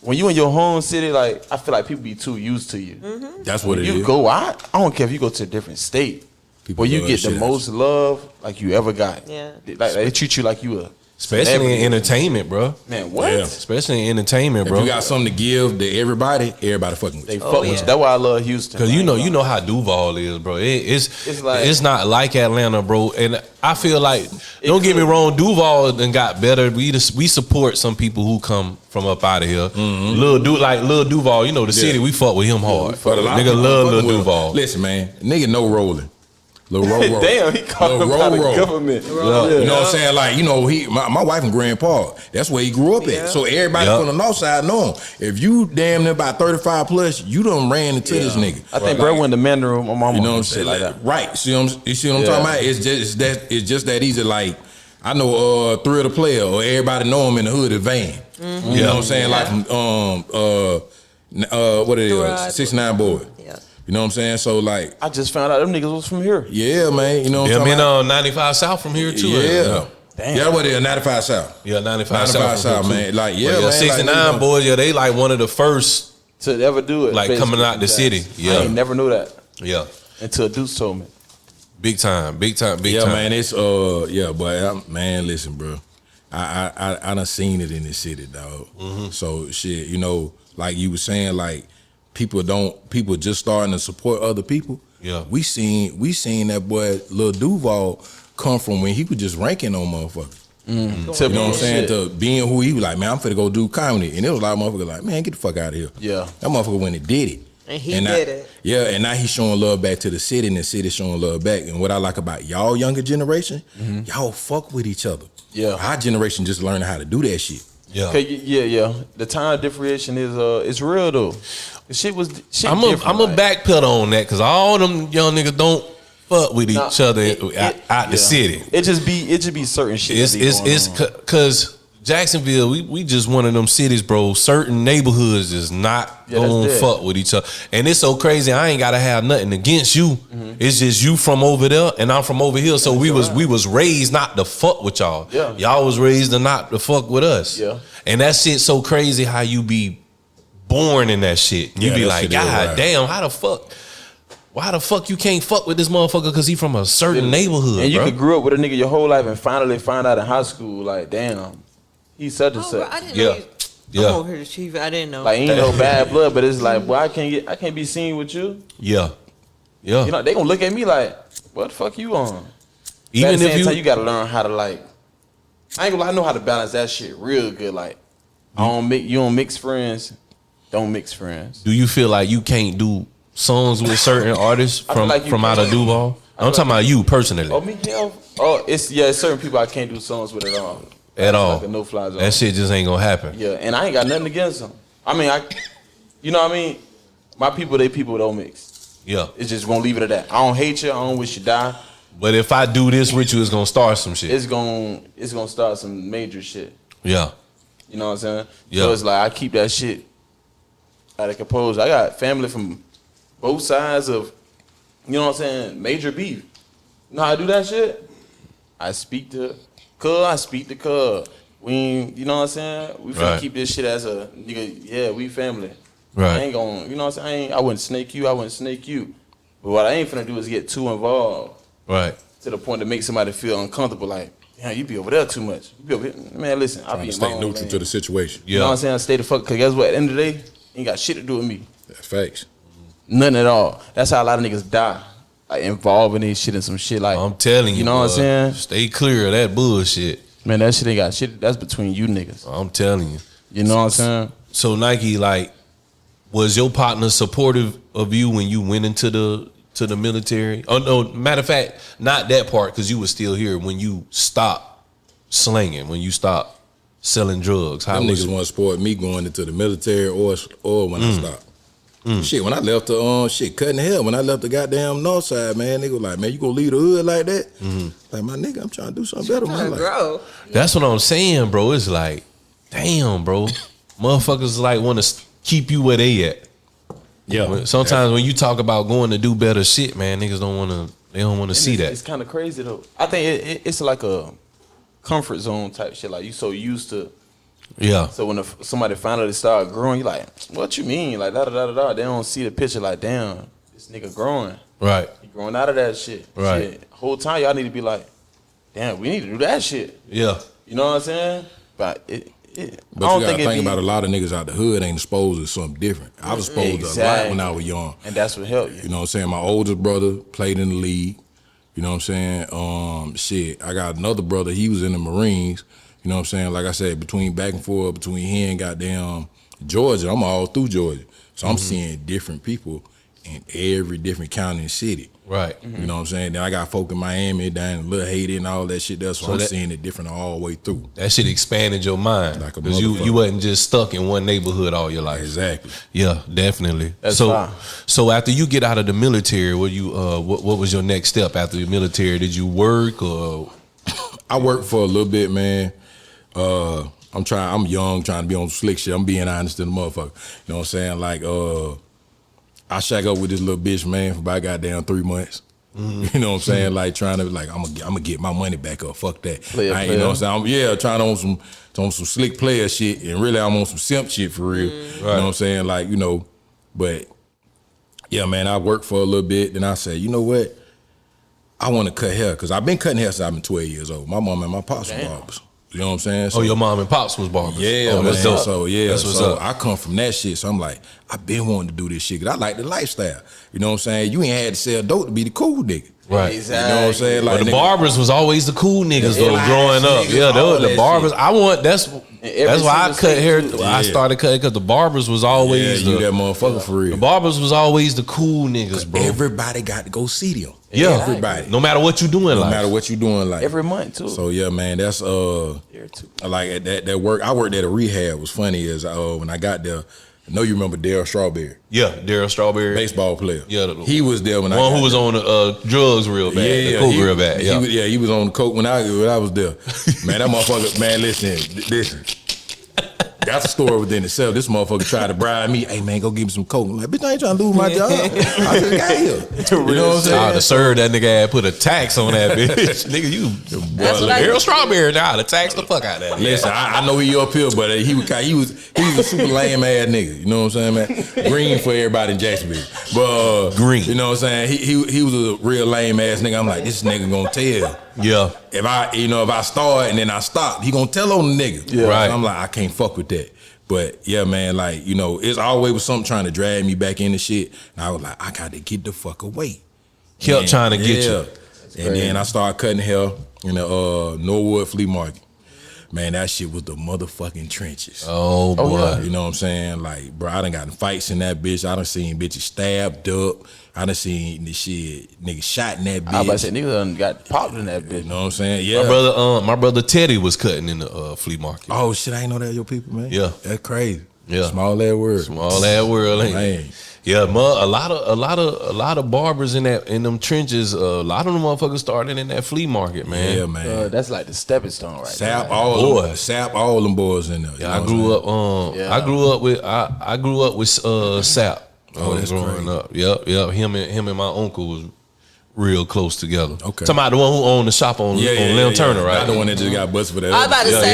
when you in your home city, like I feel like people be too used to you. That's what When it you is. go out, I don't care if you go to a different state. People Where you love get the shit. most love like you ever got. Yeah. Like they treat you like you a Especially celebrity. in entertainment, bro. Man, what? Yeah. Especially in entertainment, If bro. you got something to give to everybody fucking with They you. fuck with yeah. you. That's why I love Houston. Cause I you ain't know gonna how Duval is, bro. It's like- not like Atlanta, bro. And I feel like, don't get me wrong, Duval done got better. We support some people who come from up out of here. Lil Duval, you know the city. We fuck with him hard. But a lot of Nigga people love fucking Lil with him. Duval. Listen, man, nigga no rolling. Lil Roro. Damn, he called him by the government. You know what I'm saying? Like, you know, my wife in Grand Park. That's where he grew up at. So everybody from the north side know him. If you damn near about 35 plus, you done ran into this nigga. I think bro went to Mandarin with my mama. You know what I'm saying? Like that. Right. You see what I'm talking about? It's just that easy. Like, I know Three of the Player, or everybody know him in the hood of Van. Mm-hmm. You know what I'm saying? Like from what it is, 69 Boy. Yeah. You know what I'm saying? So like, I just found out them niggas was from here. Yeah, man. You know what I'm talking about? 95 South from here too. Yeah. Damn. Yeah, what it is, 95 South. Yeah, 95 South, man. Like, yeah, man, 69 like, boys, they like one of the first to ever do it. Like coming out the city. Yeah. I ain't never knew that. Yeah. Until Deuce told me. Big time. Yeah, man, it's but man, listen, bro. I done seen it in this city, dog. Mm-hmm. So shit, you know, like you were saying, like people just starting to support other people. Yeah. We seen that boy Lil Duval come from when he was just ranking on motherfuckers. Mm-hmm. You know what I'm saying? To being who he was like, man, I'm finna go do comedy. And there was a lot of motherfuckers like, man, get the fuck out of here. Yeah. That motherfucker went and did it. And he did it. Yeah, and now he's showing love back to the city, and the city showing love back. And what I like about y'all younger generation, y'all fuck with each other. Yeah. Our generation just learning how to do that shit. Yeah. Yeah. The time differentiation is real though. The shit was shit. I'm a backpedal on that because all them young niggas don't fuck with each other out the city. It just be certain shit. It's because Jacksonville, we just one of them cities, bro. Certain neighborhoods is not gonna fuck with each other, and it's so crazy. I ain't gotta have nothing against you. Mm-hmm. It's just you from over there, and I'm from over here. So we was raised not to fuck with y'all. Yeah. Y'all was raised to not to fuck with us. Yeah. And that shit's so crazy how you be born in that shit. You be like, God damn, how the fuck? Why the fuck you can't fuck with this motherfucker because he from a certain neighborhood, and you bro? could grow up with a nigga your whole life and finally find out in high school, like, damn. He's such and such. I didn't know I'm over here, Chief. I didn't know. Like, ain't no bad blood, but it's like, boy, I can't be seen with you. Yeah. You know, they gonna look at me like, what the fuck you on? Even at the same if time, you gotta learn how to like. I ain't gonna lie, I know how to balance that shit real good. Like, you don't mix friends. Don't mix friends. Do you feel like you can't do songs with certain artists from out of Duval? I'm talking about you personally. Oh, me? Hell. Oh, it's certain people I can't do songs with at all. At all. Like a no-fly zone. That shit just ain't gonna happen. Yeah, and I ain't got nothing against them. I mean, you know what I mean? My people, they people don't mix. Yeah. It's just gonna leave it at that. I don't hate you. I don't wish you die. But if I do this with you, it's gonna start some shit. It's gonna start some major shit. Yeah. You know what I'm saying? Yeah. So it's like I keep that shit out of composure. I got family from both sides of, you know what I'm saying, major beef. You know how I do that shit? I speak to cuz. We ain't, you know what I'm saying? We finna keep this shit as a nigga, yeah, we family. Right. I ain't gonna, you know what I'm saying? I wouldn't snake you. But what I ain't finna do is get too involved. Right. To the point to make somebody feel uncomfortable, like, damn, you be over there too much. You be over here. Man, listen, I'll be in my own neutral lane. to the situation. Yeah. You know what I'm saying? Stay the fuck, cause guess what? At the end of the day, ain't got shit to do with me. That's facts. Nothing at all. That's how a lot of niggas die. Like involving these shit in some shit like I'm telling you, know what I'm saying? Stay clear of that bullshit. Man, that shit ain't got shit. That's between you niggas. I'm telling you. You know what I'm saying? So Nike, like, was your partner supportive of you when you went into the military? Oh no, matter of fact, not that part because you were still here when you stopped slinging, when you stopped selling drugs. How Them was niggas want to support me going into the military or when I stopped. Shit, when I left the cutting hell, when I left the goddamn north side, man, nigga was like, man, you gonna leave the hood like that? Like, my nigga, I'm trying to do something better, man. Grow. That's what I'm saying, bro. It's like, damn, bro. Motherfuckers like want to keep you where they at. Yeah. Sometimes when you talk about going to do better shit, man, niggas don't want to see that. It's kind of crazy though. I think it's like a comfort zone type shit. Like you so used to. Yeah. So when somebody finally start growing, you like, what you mean? Like da da da da da. They don't see the picture. Like, damn, this nigga growing. Right. He growing out of that shit. Right. Shit. Whole time y'all need to be like, damn, we need to do that shit. Yeah. You know what I'm saying? But But I you don't gotta think think about a lot of niggas out the hood ain't exposed to something different. I was exposed to a lot when I was young. And that's what helped you. You know what I'm saying? My oldest brother played in the league. You know what I'm saying? I got another brother, he was in the Marines. You know what I'm saying? Like I said, between back and forth, between here and goddamn Georgia, I'm all through Georgia. So I'm seeing different people in every different county and city. Right. You know what I'm saying? Then I got folk in Miami, down in Little Haiti and all that shit there. So I'm seeing it different all the way through. That shit expanded your mind. Like a because you motherfucker. wasn't just stuck in one neighborhood all your life. Exactly. Yeah, definitely. That's so fine. so after you get out of the military, what was your next step after the military? Did you work or I worked for a little bit, man. I'm young, trying to be on some slick shit. I'm being honest to the motherfucker. You know what I'm saying? Like, I shack up with this little bitch, man, for about goddamn 3 months. You know what I'm saying? Like trying to I'm gonna get my money back up. Fuck that. You know what I'm saying? I'm trying on some slick player shit, and really I'm on some simp shit for real. You know what I'm saying? Like, but yeah, man, I worked for a little bit, then I said, you know what? I want to cut hair, because I've been cutting hair since I've been 12 years old. My mom and my pops were barbers. You know what I'm saying? So, your mom and pops was barbers? Yeah, oh, man. that's dope. So yeah, that's what's up. I come from that shit. So I'm like, I've been wanting to do this shit because I like the lifestyle. You know what I'm saying? You ain't had to sell dope to be the cool nigga. Right. Exactly. You know what I'm saying? Like But the nigga, barbers was always the cool niggas though, Yeah, growing up. niggas, Yeah, all the that barbers. shit. That's why I cut hair. I started cutting because the barbers was always you that motherfucker for real. the barbers was always the cool niggas, bro. Everybody got to go see them. Yeah, everybody. No matter what you doing, No like. matter what you doing, like Every month too. So yeah, man, that's like at that work. I worked at a rehab. Was funny is when I got there. I know you remember Daryl Strawberry, Yeah, Daryl Strawberry, baseball player. Yeah, he was there when I one got who was there. on drugs real bad, the coke real bad. Yeah, He was on coke when I was there. Man, that motherfucker. Man, listen. That's a story within itself. This motherfucker tried to bribe me. Hey man, go give me some coke. I'm like, bitch, I ain't trying to lose my job. I just got here. You know what I'm saying? to serve that nigga had put a tax on that bitch. Nigga, you Daryl Strawberry now to tax the fuck out of that. Listen, I know he up here, but he was a super lame ass nigga. You know what I'm saying, man? Green for everybody in Jacksonville, but Green. You know what I'm saying? He was a real lame ass nigga. I'm like, this nigga gonna tell. Yeah. If I start and then I stop, he gonna tell on the nigga. Yeah. Right. So I'm like, I can't fuck with that. But yeah, man, like, it's always was something trying to drag me back into shit. And I was like, I got to get the fuck away. Kept trying to get you. And then I started cutting hair in the Norwood Flea Market. Man, that shit was the motherfucking trenches. Oh boy. Yeah. You know what I'm saying? Like, bro, I done got in fights in that bitch. I done seen bitches stabbed up. I done seen the shit, niggas shot in that bitch. I was about to say, niggas done got popped in that bitch. You know what I'm saying? Yeah. My brother Teddy was cutting in the flea market. Oh shit, I ain't know that your people, man. Yeah. That's crazy. Yeah. Small ass world. Small ass world, ain't Man. it? Yeah, a lot of barbers in them trenches. A lot of them motherfuckers started in that flea market, man. Yeah, man. That's like the stepping stone right Sap there. all them boys in there. Yeah, I grew up with Sap. That's growing crazy. up. Yep. Him and my uncle was real close together. Okay. Talking about the one who owned the shop on Lim Turner, right? Not the one that just got busted for that. I was about to say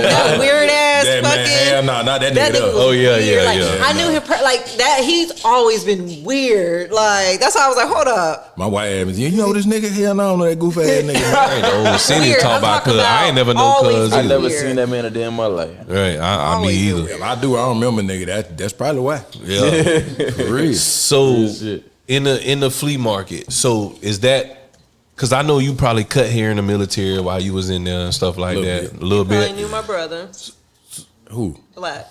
that weird ass That fucking. man, hell no, not that nigga. was Oh, yeah, weird. yeah, Like, yeah. I knew him like that. He's always been weird. Like that's why I was like, hold up. My wife asked me, you know this nigga? Hell no, I don't know that goof ass nigga. I ain't the old city Weird. talk I'm about talking cuz. I ain't never know always cuz I either. never Weird. seen that man a day in my life. Right, I me Always either. weird. If I do, I don't remember nigga. That's probably why. Yeah. For real. So Shit. in the flea market, so is that because I know you probably cut hair in the military while you was in there and stuff like Little that. bit. A little Probably bit. knew my brother, Who? Black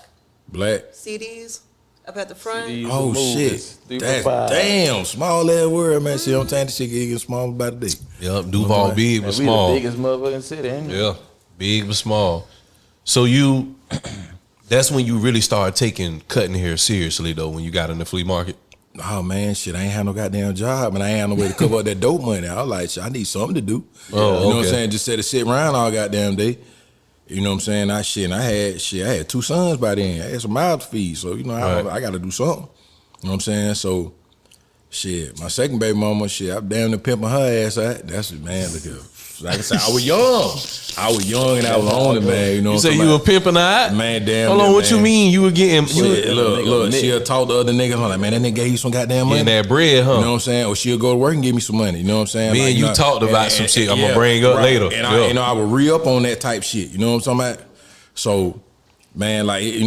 Black? CDs up at the front. These Oh the shit. movies. 3 for That's $5. damn small ass world, man. See, I'm saying this shit getting small by the day. Yep, Duval big Man, but we small. the biggest motherfucking city, ain't we? Yeah, big but small. So that's when you really started taking cutting hair seriously though, when you got in the flea market. Oh man, shit, I ain't had no goddamn job and I ain't had no way to cover up that dope money. I was like, shit, I need something to do. Oh, you know what I'm okay. saying? Just sit around all goddamn day. You know what I'm saying? I had 2 sons by then. I had some mouths to feed, so Right. I gotta do something. You know what I'm saying? So shit, my second baby mama, shit, I'm damn near pimping her ass out. That's it, man. Look at her. Like I said, I was young and I was on it, man. You know You what say I'm you were talking pimping out? about? Man, damn. Hold on, near, what you man. mean? You were getting Shit, look, nigga, she'll talk to other niggas. I'm like, man, that nigga gave you some goddamn money. getting that bread, huh? You know what I'm saying? Or she'll go to work and give me some money. You know what I'm saying? Me and you talked about some shit I'm gonna bring up later. And Yeah. I would re-up on that type shit. You know what I'm talking about? So, man, like, it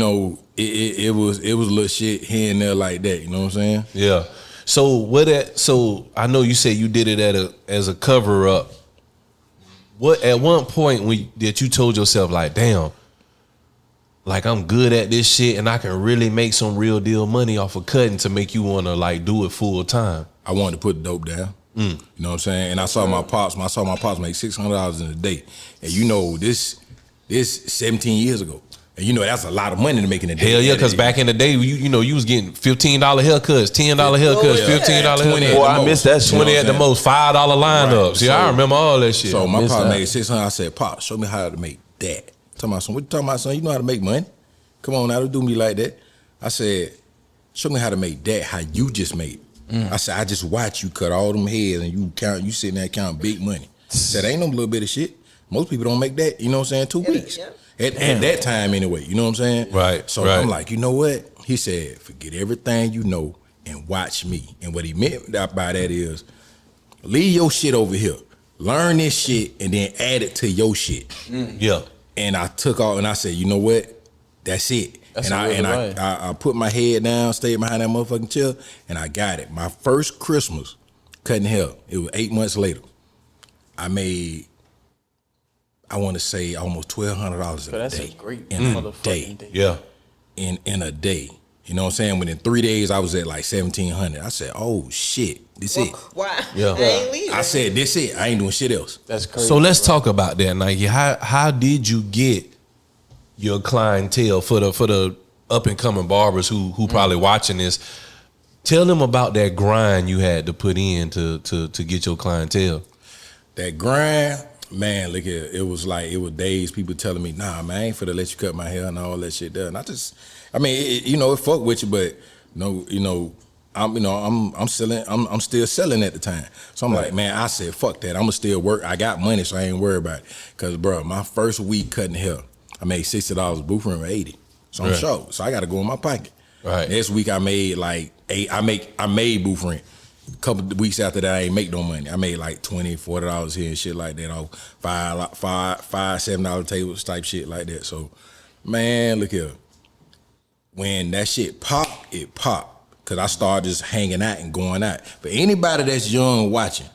was a little shit here and there like that. You know what I'm saying? Yeah. So I know you said you did it as a cover up. What at one point that you told yourself like, damn, like I'm good at this shit and I can really make some real deal money off of cutting to make you want to like do it full time? I wanted to put dope down. You know what I'm saying? And I saw my pops. I saw my pops make $600 in a day. And you know, this 17 years ago. And you know, that's a lot of money to make in a day. Hell yeah, because back in the day, you know, you was getting $15 haircuts, $10 haircuts, $15 haircuts. Boy, I missed that shit. 20 at the most, $5 lineups. Right. See, I remember all that shit. So my missed pop that. made $600. I said, Pop, show me how to make that. Talking about, son, what you talking about, son? You know how to make money. Come on now, don't do me like that. I said, show me how to make that, how you just made it. I said, I just watch you cut all them heads and you sitting there counting big money. I said, ain't no little bit of shit. Most people don't make that, you know what I'm saying, 2 weeks. Yeah. At that time anyway, you know what I'm saying? Right, So right. I'm like, you know what? He said, forget everything you know and watch me. And what he meant by that is, leave your shit over here. Learn this shit and then add it to your shit. Yeah. And I took off and I said, you know what? That's it. That's and a real I put my head down, stayed behind that motherfucking chair, and I got it. My first Christmas cutting hair, it was 8 months later. I made, I want to say almost $1,200 a That's day. a great in a motherfucking day. Yeah. In a day. You know what I'm saying? Within 3 days, I was at like 1,700. I said, oh shit, this it. Wow. Yeah. I ain't leaving. I said, this it. I ain't doing shit else. That's crazy. So let's talk about that, Nike. How did you get your clientele for the up and coming barbers who probably watching this? Tell them about that grind you had to put in to get your clientele. That grind, man, look here. It was days people telling me, nah, man, I ain't finna let you cut my hair and all that shit there. And it fuck with you, but I'm still selling at the time. So I'm like, man, I said, fuck that. I'ma still work. I got money, so I ain't worried about it. Cause bro, my first week cutting hair, I made $60 booth rent with 80. So I'm short. So I gotta go in my pocket. Right. Next week I made like I made booth rent. A couple of weeks after that, I ain't make no money. I made like $20, $40 here and shit like that. Off $5-7 tables type shit like that. So, man, look here. When that shit popped, it popped. Cause I started just hanging out and going out. For anybody that's young watching,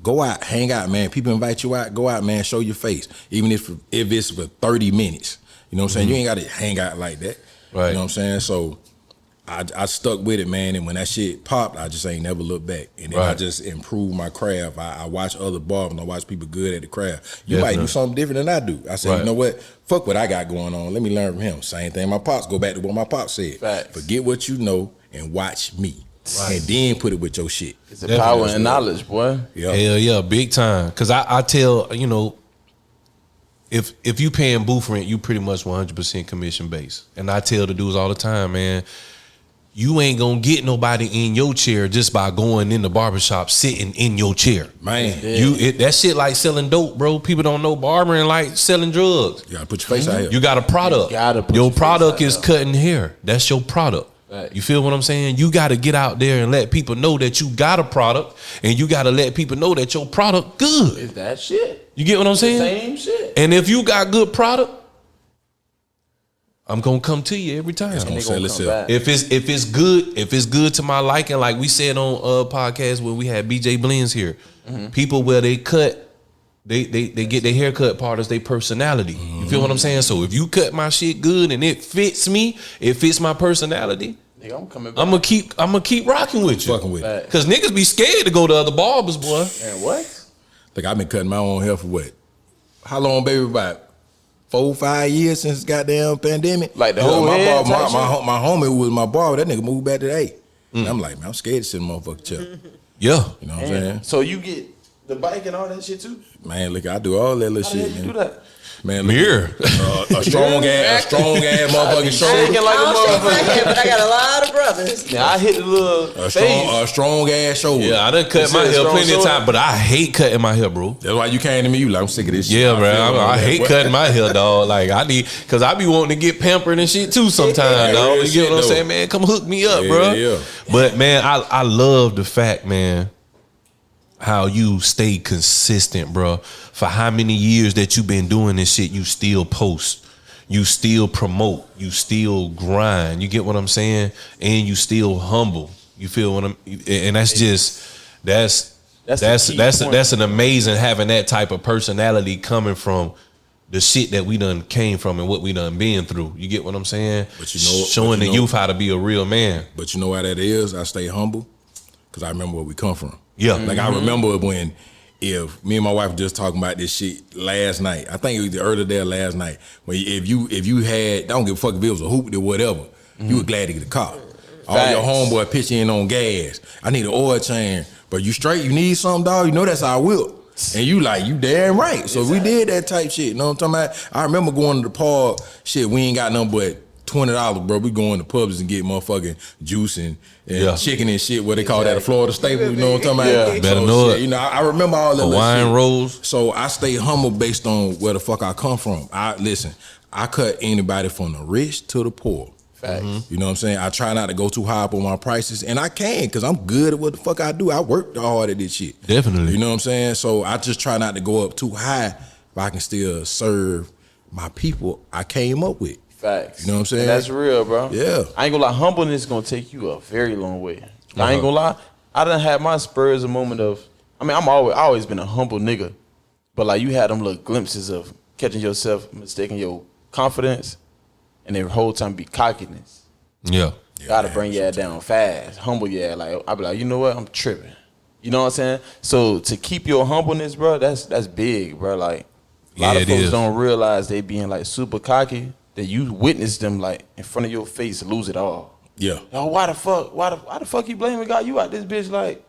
go out, hang out, man. People invite you out, go out, man. Show your face, even if it's for 30 minutes. You know what I'm saying? You ain't got to hang out like that. Right. You know what I'm saying? So I stuck with it, man. And when that shit popped, I just ain't never looked back. And then I just improved my craft. I watch other barbers and I watch people good at the craft. You might do something different than I do. I said, you know what? Fuck what I got going on. Let me learn from him. Same thing my pops. Go back to what my pops said. Facts. Forget what you know and watch me. And then put it with your shit. It's the power and knowledge, boy. Yeah. Hell yeah, big time. Cause I tell, you know, if you paying booth rent, you pretty much 100% commission based. And I tell the dudes all the time, man, you ain't gonna get nobody in your chair just by going in the barbershop sitting in your chair. Man. That shit like selling dope, bro. People don't know barbering like selling drugs. You gotta put your face out here. You got a product. Your product is cutting hair. That's your product. Right. You feel what I'm saying? You got to get out there and let people know that you got a product, and you got to let people know that your product good. It's that shit. You get what I'm saying? Same shit. And if you got good product, I'm gonna come to you every time. It's gonna sell itself. If it's good to my liking, like we said on podcast where we had BJ Blends here, people where they cut. They get their haircut part as their personality. You feel what I'm saying? So if you cut my shit good and it fits me, it fits my personality, I'm coming back. I'm gonna keep rocking with you. Fucking with it. Cause niggas be scared to go to other barbers, boy. Man, what? Like I've been cutting my own hair for what? How long, baby? About 4-5 years since goddamn pandemic. Like the whole my head barber, type shit? my homie who was my barber. That nigga moved back today. And I'm like, man, I'm scared to sit in the motherfucking chair. Yeah. You know what I'm saying? So you get the bike and all that shit too? Man, look, I do all that little How shit, the hell you man. do that? Man, look, Mirror. a strong ass motherfucking shoulder. Shaking like I a don't shake my motherfucker. head, but I got a lot of brothers. Now I hit the little A strong ass shoulder. Yeah, I done cut You my said hair strong plenty of shoulder? times, but I hate cutting my hair, bro. That's why you came to me. You like, I'm sick of this shit. Yeah, bro. feel I that, hate boy. cutting my hair, dog. Like cause I be wanting to get pampered and shit too sometimes, dog. real You get shit, what I'm though. saying, man? Come hook me up, Yeah, bro. yeah. But man, I love the fact, man, how you stay consistent, bro. For how many years that you been doing this shit, you still post, you still promote, you still grind. You get what I'm saying? And you still humble. You feel what I'm? And that's That's the key point. an amazing having that type of personality coming from the shit that we done came from and what we done been through. You get what I'm saying? But you know, showing the youth how to be a real man. But you know why that is? I stay humble because I remember where we come from. Yeah. Like I remember when, if me and my wife were just talking about this shit last night. I think it was the earlier day last night. When if you had, don't give a fuck if it was a hoop or whatever, you were glad to get a car. All your homeboy pitching in on gas. I need an oil change. But you straight, you need something, dog, you know that's our will. And you like, you damn right. So we did that type shit. You know what I'm talking about? I remember going to the park, shit, we ain't got nothing but $20, bro. We going to pubs and get motherfucking juice and chicken and shit, what they call that, a Florida staple, you know what I'm talking about? Yeah, better know it. You know, I remember all that Hawaiian rolls. So I stay humble based on where the fuck I come from. I cut anybody from the rich to the poor. Facts. You know what I'm saying? I try not to go too high up on my prices, and I can because I'm good at what the fuck I do. I work hard at this shit. Definitely. You know what I'm saying? So I just try not to go up too high, but I can still serve my people I came up with. Facts. You know what I'm saying? And that's real, bro. Yeah. I ain't gonna lie, humbleness is gonna take you a very long way. I ain't gonna lie, I done had my spurs a moment of, I mean, I always been a humble nigga, but like you had them little glimpses of catching yourself mistaking your confidence, and the whole time be cockiness. Yeah. Gotta bring your ass down fast, humble your ass. Like I be like, you know what, I'm tripping. You know what I'm saying? So to keep your humbleness, bro, that's big, bro. Like a lot of folks don't realize they being like super cocky, that you witness them like in front of your face lose it all. Yeah. Oh, why the fuck you blaming God? You out this bitch like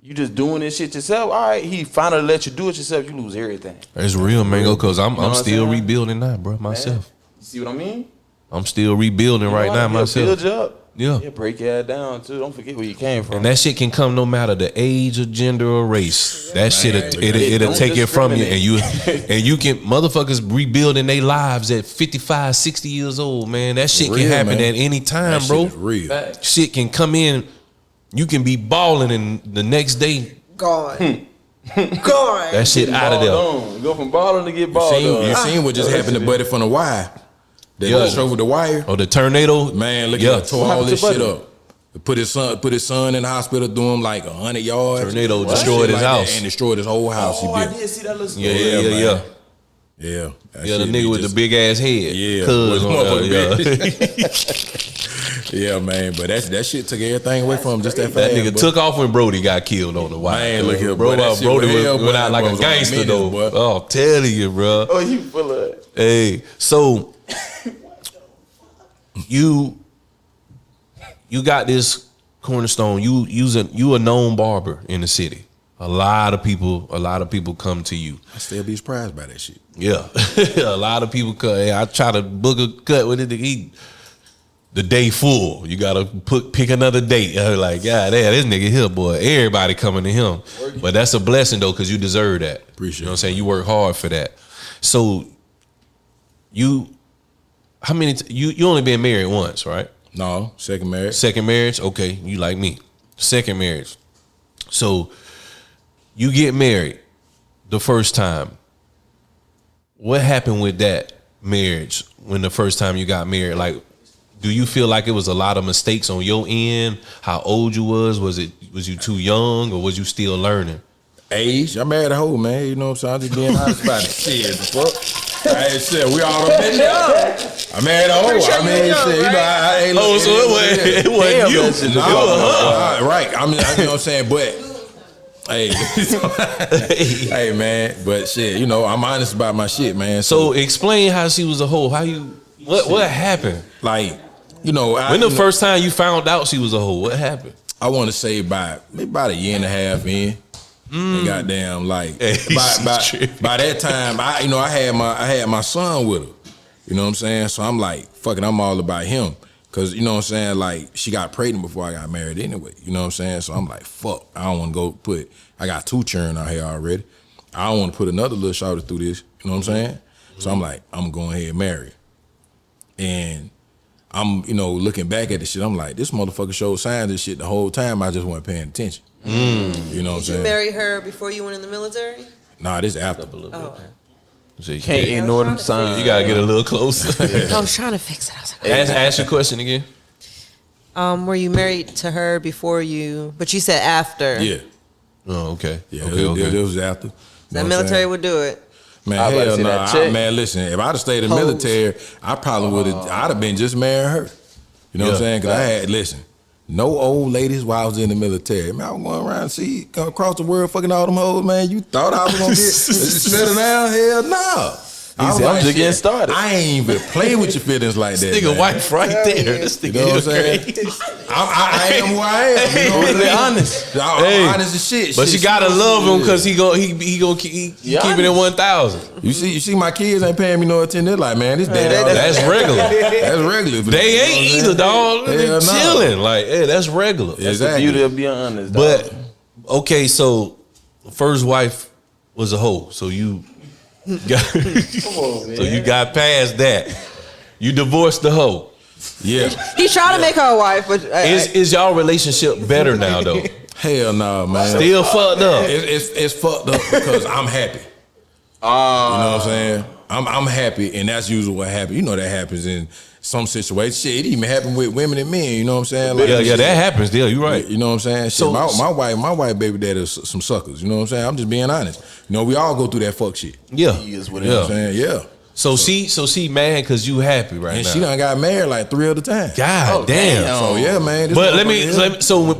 you just doing this shit yourself. All right, he finally let you do it yourself. You lose everything. It's real, Mango, because I'm still saying? rebuilding now, bro, myself. You see what I mean? I'm still rebuilding right now myself. Build you up. Yeah. Break your ass down too. Don't forget where you came from. And that shit can come no matter the age or gender or race. That shit it'll take it from you, and you can motherfuckers rebuilding their lives at 55, 60 years old, man. That shit can happen at any time, That bro. shit is real. Shit can come in. You can be balling, and the next day Gone. that shit out of there. Go from balling to get balled on. You seen what just happened to Buddy from The Wire? That Yeah. show with The Wire. Oh, the tornado, Man, look Yeah. at tore all this shit up. Put his son in the hospital, threw him like 100 yards. Tornado What? destroyed Shit his like that, house. and destroyed his whole house. Oh, he I built. did see that little story. Yeah. Yeah. That Yeah, the shit be nigga with the just- big ass head. Yeah, Cuz on motherfucker yeah, man. But that shit took everything away from him just that fast. That nigga but- took off when Brody got killed on the wire. Man, look here, bro. boy, that shit Brody was hell, went boy. out like That a was on gangster minutes, though. boy. Oh, I'm telling you, bro. Oh, you full of it. Hey, so you got this cornerstone. You a known barber in the city. A lot of people come to you. I still be surprised by that shit. Yeah, a lot of people cut. Hey, I try to book a cut with it. The day full. You gotta pick another date. Like, God, damn, this nigga here, boy. Everybody coming to him. But that's a blessing though, because you deserve that. Appreciate You know what I'm saying? You work hard for that. So you only been married once, right? No, second marriage. Second marriage? Okay, you like me. Second marriage. So you get married the first time. What happened with that marriage when the first time you got married? Like, do you feel like it was a lot of mistakes on your end? How old you was? Was you too young, or was you still learning? Age. I married a hoe, man. You know what I'm saying? I'm just being honest about it. Shit, the fuck. I ain't shit. We all been there. I married a hoe. I mean, shit. You know, I ain't. Oh, so it wasn't you. Right. I mean, you know what I'm saying? But hey, hey, man. But shit, you know, I'm honest about my shit, man. So explain how she was a hoe. What happened? Like, you know, When the first time you found out she was a hoe, what happened? I want to say about a year and a half in. And goddamn, like by that time, I had my son with her. You know what I'm saying? So I'm like, fucking, I'm all about him. Cause you know what I'm saying, like she got pregnant before I got married anyway. You know what I'm saying? So I'm like, fuck, I don't want to go I got 2 children out here already. I don't want to put another little shorty through this. You know what I'm saying? So I'm like, I'm going ahead and marry. And I'm, looking back at this shit, I'm like, this motherfucker showed signs of shit the whole time. I just wasn't paying attention. You know what I'm saying? Did you marry her before you went in the military? Nah, this after. Oh. So you Can't ignore them signs. You gotta get a little closer. I was trying to fix it. I was like, Ask your question again. were you married to her before you? But you said after. Yeah. Oh, okay. Yeah, Okay. it was after. That military would do it. Man, hell no. Man, listen, if I'd have stayed in the military, I probably would have, I'd have been just marrying her. You know what I'm saying? Because I had, listen, no old ladies while I was in the military. Man, I was going around and see, come across the world fucking all them hoes, man. You thought I was going to get settle down? Hell no. I'm just getting started. I ain't even play with your feelings like that. This nigga wife right there. This nigga, you know what I'm saying? I am who I am. You know what I'm saying? Honest. I'm honest as shit. But you gotta love him because he gonna keep it in 1,000. You see, my kids ain't paying me no attention. They're like, man, this daddy. That's regular. That's regular. They ain't either, dog. They're chilling. Like, hey, that's regular. That's the beauty of being honest, dog. But okay, so first wife was a hoe, so you. Come on, man. So you got past that. You divorced the hoe. Yeah. He's trying to make her a wife, but is y'all relationship better now though? Hell no, man. Still fucked up. It's fucked up because I'm happy. You know what I'm saying? I'm happy, and that's usually what happens. You know that happens in some situations. Shit, it even happen with women and men. You know what I'm saying? Like, yeah, that happens. Yeah, you're right. You know what I'm saying? Shit, so my wife, baby daddy is some suckers. You know what I'm saying? I'm just being honest. You know, we all go through that fuck shit. Yeah, you know what I'm saying? Yeah. So she mad because you happy right and now. She done got married like 3 other times. God damn. So yeah, man. But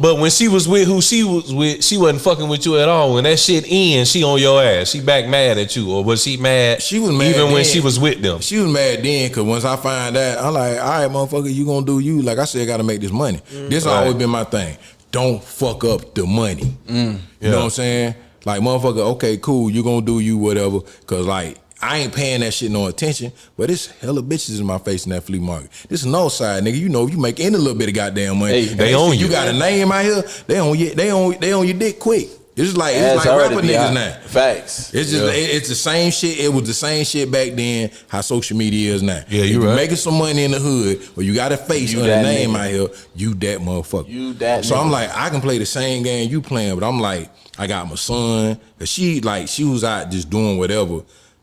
but when she was with who she was with, she wasn't fucking with you at all. When that shit ends, she on your ass. She back mad at you, or was she mad? She was mad even then. When she was with them. She was mad then because once I find that, I'm like, all right, motherfucker, you gonna do you? Like I said, I gotta make this money. This has always been my thing. Don't fuck up the money. You know what I'm saying? Like motherfucker, okay, cool, you gonna do you, whatever. Cause like, I ain't paying that shit no attention, but it's hella bitches in my face in that flea market. This is no side, nigga. You know, if you make any little bit of goddamn money, they own you. You got a name out here, they own your dick quick. It's like rapper niggas now. Facts. It's just it's the same shit. It was the same shit back then. How social media is now. Yeah, if you right. Making some money in the hood, or you got a face or a name out here. You that motherfucker. You that. So nigga. I'm like, I can play the same game you playing, but I'm like, I got my son. Cause she was out just doing whatever.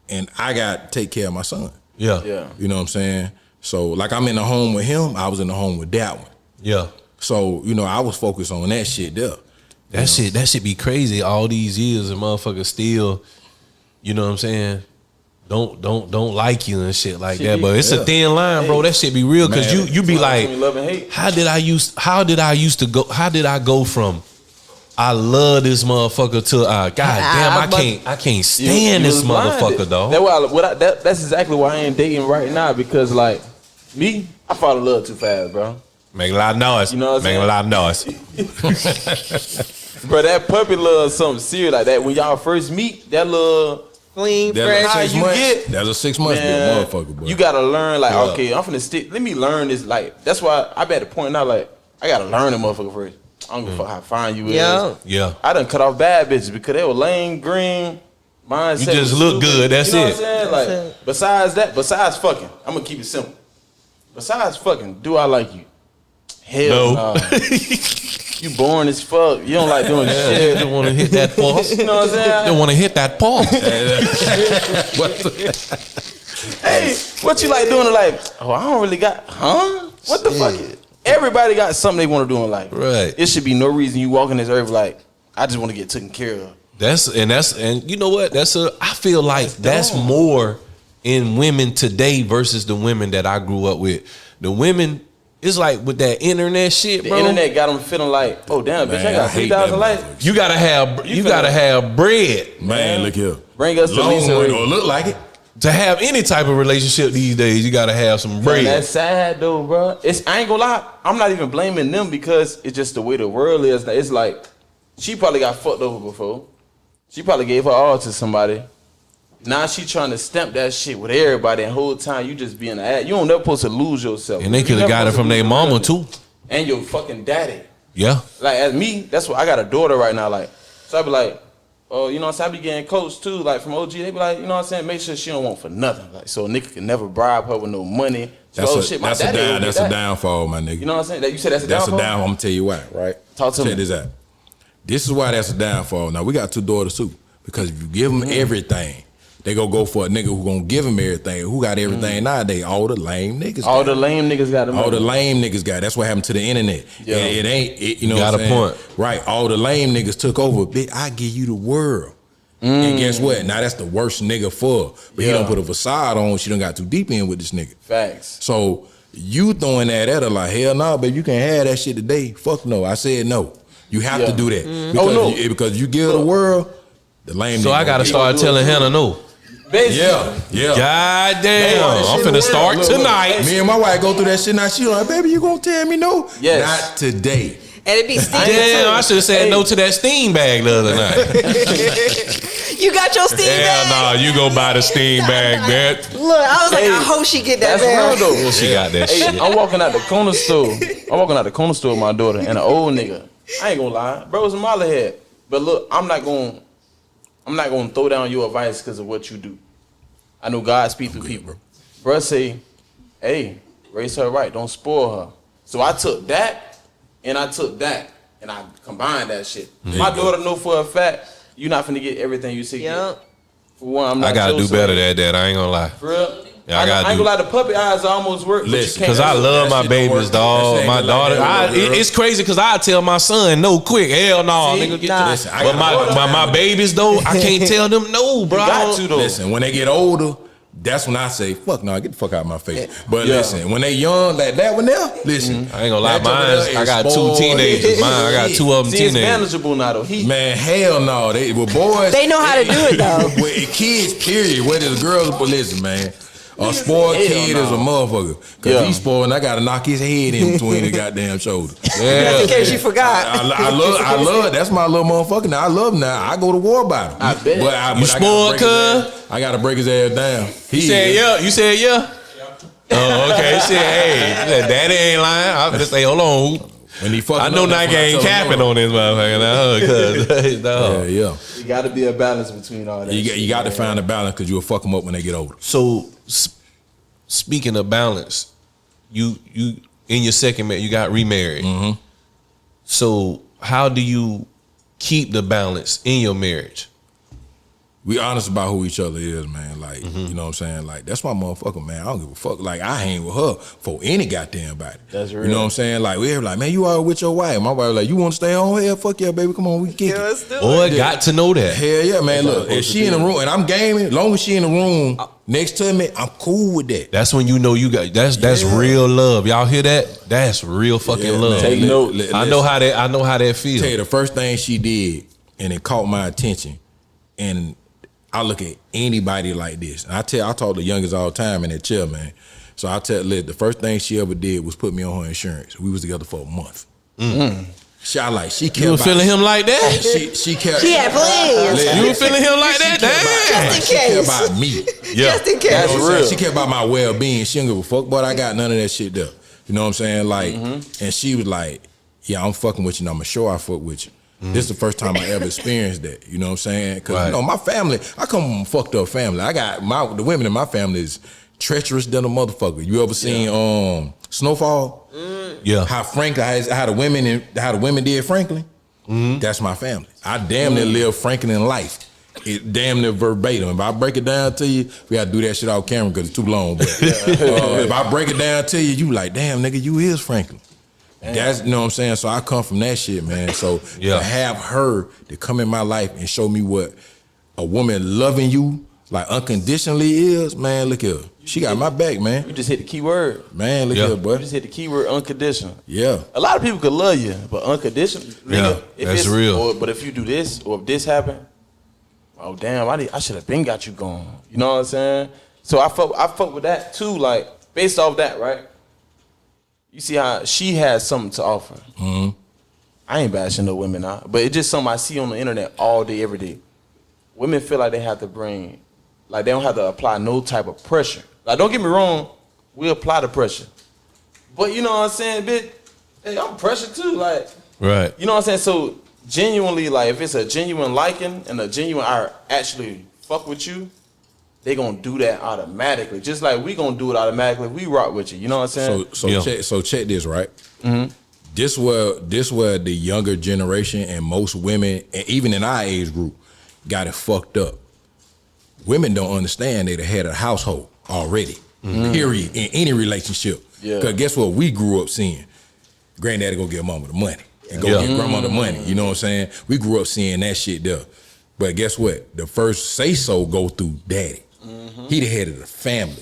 And I got to take care of my son. Yeah. You know what I'm saying? So, like, I'm in the home with him. I was in the home with that one. Yeah. So, you know, I was focused on that shit there. That shit be crazy. All these years and motherfuckers still, you know what I'm saying? Don't like you and shit like that. But it's a thin line, bro. That shit be real because you be like, how did I go from I love this motherfucker to I can't stand this motherfucker, dog. That's exactly why I ain't dating right now, because like me, I fall in love too fast, bro. Make a lot of noise. You know what I'm saying? Make a lot of noise. Bro, that puppy love something serious like that. When y'all first meet, that little clean, fresh. How you get? That's a 6 months motherfucker, bro. You gotta learn, like, okay, I'm finna stick. Let me learn this. Like, that's why I be at the point now, like, I gotta learn the motherfucker first. I don't give a fuck how fine you is. Yeah. I done cut off bad bitches because they were lame, green, mindset. You just look good. That's you know it. What I'm saying? Like, besides fucking, I'm gonna keep it simple. Besides fucking, do I like you? Hell no. You boring as fuck. You don't like doing shit. You don't want to hit that pause. You know what I'm saying? You don't want to hit that pause. Hey, what you like doing in life? Oh, I don't really got, What the fuck? Everybody got something they want to do in life. Right. It should be no reason you walking this earth like, I just want to get taken care of. And you know what? I feel like that's more in women today versus the women that I grew up with. The women, it's like with that internet shit, bro. The internet got them feeling like, oh damn, bitch, I got 3,000 likes. You gotta have bread, man. Look here, bring us to Lisa. Or look like it. To have any type of relationship these days, you gotta have some bread. That's sad though, bro. I ain't gonna lie, I'm not even blaming them because it's just the way the world is. It's like she probably got fucked over before. She probably gave her all to somebody. Now she trying to stamp that shit with everybody, and the whole time you just being an ass. You don't never supposed to lose yourself. And they could have got it from their mama too. And your fucking daddy. Yeah. Like as me, that's what I got a daughter right now. Like, so I be like, oh, you know what I'm saying? I be getting coached too, like from OG. They be like, you know what I'm saying? Make sure she don't want for nothing. Like, so a nigga can never bribe her with no money. So, that's a downfall, my nigga. You know what I'm saying? You said that's a downfall? That's a downfall. I'm gonna tell you why, right? Talk to me. Check this out. This is why that's a downfall. Now, we got 2 daughters too. Because if you give them everything, they go for a nigga who gonna give them everything. Who got everything nowadays? All the lame niggas. All the lame niggas got them. All the lame niggas got. That's what happened to the internet. Yeah. You know got what I'm a point. Right. All the lame niggas took over. Bitch, I give you the world. And guess what? Now that's the worst nigga for her. But he don't put a facade on. She done got too deep in with this nigga. Facts. So you throwing that at her like, hell no, baby, you can't have that shit today. Fuck no. I said no. You have to do that. Because you give the world the lame. So I gotta start telling Hannah no. Yeah. God damn. I'm finna start tonight. Me and my wife go through that shit now. She like, baby, you gonna tell me no? Yes. Not today. And it be steam. Damn, I should have said no to that steam bag the other night. You got your steam bag? Hell no, you go buy the steam bag, bitch. Look, I was like, I hope she get that bag. That's real though. She got that shit. I'm walking out the corner store. With my daughter and an old nigga. I ain't gonna lie, bro was a mile ahead. But look, I'm not gonna throw down your advice because of what you do. I know God speaks through people. Bro say, hey, raise her right, don't spoil her. So I took that. And I took that and I combined that shit. My daughter know for a fact you're not finna get everything you see. Get. For one, I'm not. I gotta do better than that. I ain't gonna lie. For real? Yeah, I ain't gonna lie. The puppy eyes almost work. Listen, Because I love my babies, dog. My daughter. It's crazy because I tell my son no quick. Hell no, nigga. Get your Listen, but my babies though, I can't tell them no, bro. You got to though. Listen, when they get older, that's when I say, fuck no, get the fuck out of my face. But listen, when they young, like that one there, listen. I ain't gonna lie, mine. I got two teenagers. I got two of them See, it's teenagers. manageable now though. Man, hell no. They were boys. They know how to do it though. With kids, period. Whether it's girls, but listen, man. A spoiled kid is a motherfucker. Cause he's spoiled and I gotta knock his head in between the goddamn shoulders. Yeah. Just in case you forgot. I love that's my little motherfucker. Now I love him now. I go to war about him. I bet. But You spoiled, cuz? I gotta break his ass down. You said yeah. You said yeah. Oh, okay. He said, hey, daddy ain't lying. I'm just say, hold on. When he fucking I know Nike ain't capping on this motherfucker now, cuz. Yeah. You gotta be a balance between all that. You got to find a balance because you'll fuck them up when they get older. So, speaking of balance, you in your second marriage, you got remarried. Mm-hmm. So, how do you keep the balance in your marriage? We honest about who each other is, man. Like, you know what I'm saying? Like, that's my motherfucker, man. I don't give a fuck. Like, I hang with her for any goddamn body. That's real. You know what I'm saying? Like, we're like, man, you are with your wife. My wife like, you want to stay home here? Fuck yeah, baby. Come on, we can kick it. Boy, got to know that. Hell yeah, man. Look, if she in the room and I'm gaming, as long as she in the room next to me, I'm cool with that. That's when you know you got that's real love. Y'all hear that? That's real fucking love. Take note. I know how that feels. Tell you the first thing she did, and it caught my attention, and I look at anybody like this. And I talk to the youngest all the time in that chair, man. So I tell Liz, the first thing she ever did was put me on her insurance. We was together for a month. She kept. You were feeling him like that? She kept. She had plans. You were feeling him like that? Damn. Just in She cared case. about me. Yeah. Just in case. That's real. She cared about my well-being. She don't give a fuck, but I got none of that shit there. You know what I'm saying? Like, and she was like, yeah, I'm fucking with you, and I'm sure I fuck with you. This is the first time I ever experienced that. You know what I'm saying? Because, you know, my family, I come from a fucked up family. I got the women in my family is treacherous than a motherfucker. You ever seen Snowfall? Yeah. How the women did Franklin? That's my family. I damn near live Franklin life. It damn near verbatim. If I break it down to you, we gotta do that shit off camera because it's too long. But if I break it down to you, you like, damn nigga, you is Franklin. That's, you know what I'm saying? So I come from that shit, man. So to have her to come in my life and show me what a woman loving you like unconditionally is, man, look here. She got my back, man. You just hit the key word. Man, look here, boy. You just hit the key word unconditional. Yeah. A lot of people could love you, but unconditional, Yeah, that's real. But if you do this or if this happen, oh damn, I should have been got you going. You know what I'm saying? So I fuck with that too, like based off that, right? You see how she has something to offer. I ain't bashing no women out, but it's just something I see on the internet all day, every day. Women feel like they have to bring, like they don't have to apply no type of pressure. Like don't get me wrong, we apply the pressure. But you know what I'm saying, bitch, hey, I'm pressure too, like. Right. You know what I'm saying? So genuinely, like if it's a genuine liking and a genuine I actually fuck with you, they gonna do that automatically. Just like we gonna do it automatically. We rock with you. You know what I'm saying? So check this, right? This where the younger generation and most women, and even in our age group, got it fucked up. Women don't understand they the head of the household already. Period. In any relationship. Yeah. Cause guess what we grew up seeing? Granddaddy go get mama the money and go get grandma the money. You know what I'm saying? We grew up seeing that shit there. But guess what? The first say-so go through daddy. He the head of the family.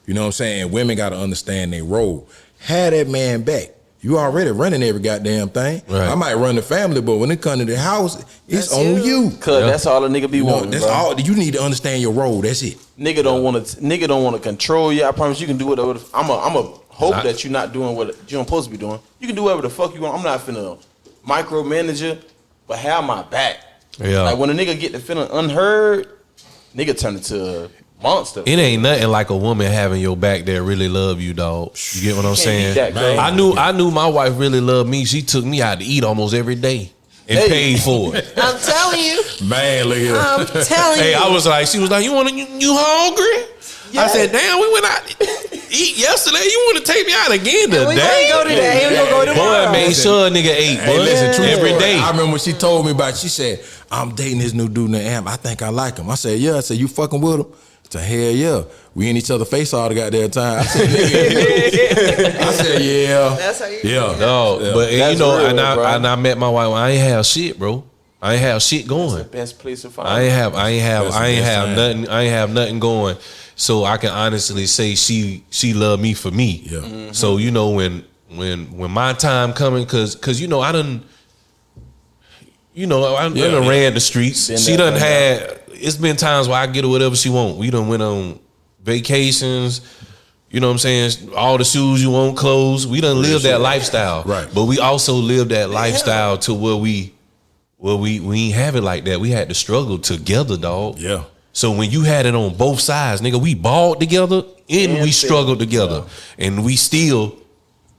You know what I'm saying? And women got to understand their role. Have that man back. You already running every goddamn thing. Right. I might run the family, but when it comes to the house, it's That's on you. Cause that's all a nigga be wanting. That's bro. all. You need to understand your role. That's it. Nigga don't want to control you. I promise you can do whatever. I'm a hope that you're not doing what you're supposed to be doing. You can do whatever the fuck you want. I'm not finna micromanage you, but have my back. Yeah. Like when a nigga get the feeling unheard, nigga turn into a monster. It ain't nothing like a woman having your back that really love you, dog. You get what I'm saying? beat that, bro. I knew my wife really loved me. She took me out to eat almost every day and paid for it. I'm telling you. Man, look here. I'm telling you. Hey, she was like, you hungry? I said, damn, we went out to eat yesterday. You want to take me out again today? We ain't go today. We gonna go tomorrow. Boy, made sure a nigga ate, Hey, boy. listen, true Every story. day. I remember when she told me about it, she said, I'm dating this new dude named Am. I think I like him. I said, yeah. I said, you fucking with him? I said, hell yeah. We in each other's face all the goddamn time. I said, I said, yeah. That's how you Yeah. Dog, Yeah. but That's you know, real, and bro. I met my wife. I ain't have shit, bro. I ain't have shit going. Best place to find. I ain't have That's nothing going. So I can honestly say she loved me for me. Yeah. So you know when my time coming, cause you know I done ran the streets. Been She there, done done had. It's been times where I get her whatever she want. We done went on vacations. You know what I'm saying? All the shoes you want, clothes. We done lived that lifestyle. Right. But we also lived that lifestyle to where we ain't have it like that. We had to struggle together, dog. Yeah. So when you had it on both sides, nigga, we balled together and we struggled together. And we still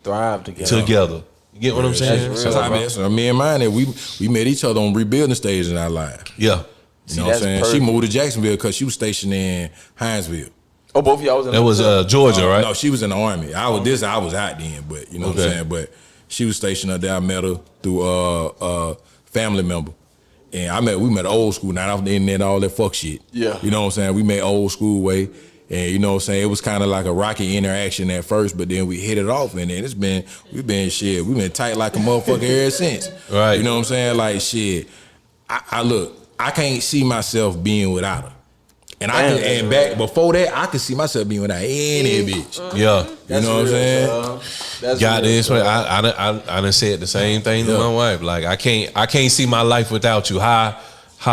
Thrive together. You get what I'm saying? That's So, real, I mean, so me and mine, we met each other on rebuilding stage in our life. yeah. You know what I'm that's saying? perfect. She moved to Jacksonville because she was stationed in Hinesville. Oh, both of y'all was in That was Georgia, right? No, she was in the Army. I was out then, but you know what I'm Okay. saying? But she was stationed up there. I met her through a family member. And we met old school, not off the internet, all that fuck shit. Yeah. You know what I'm saying? We met old school way. And you know what I'm saying? It was kind of like a rocky interaction at first, but then we hit it off, and then we've been tight like a motherfucker ever since. Right. You know what I'm saying? Like shit. I can't see myself being without her. And back before that, I could see myself being without any bitch. Yeah. You know what I'm saying? That's Got real, this. bro. I done said the same thing to my wife. Like I can't see my life without you. How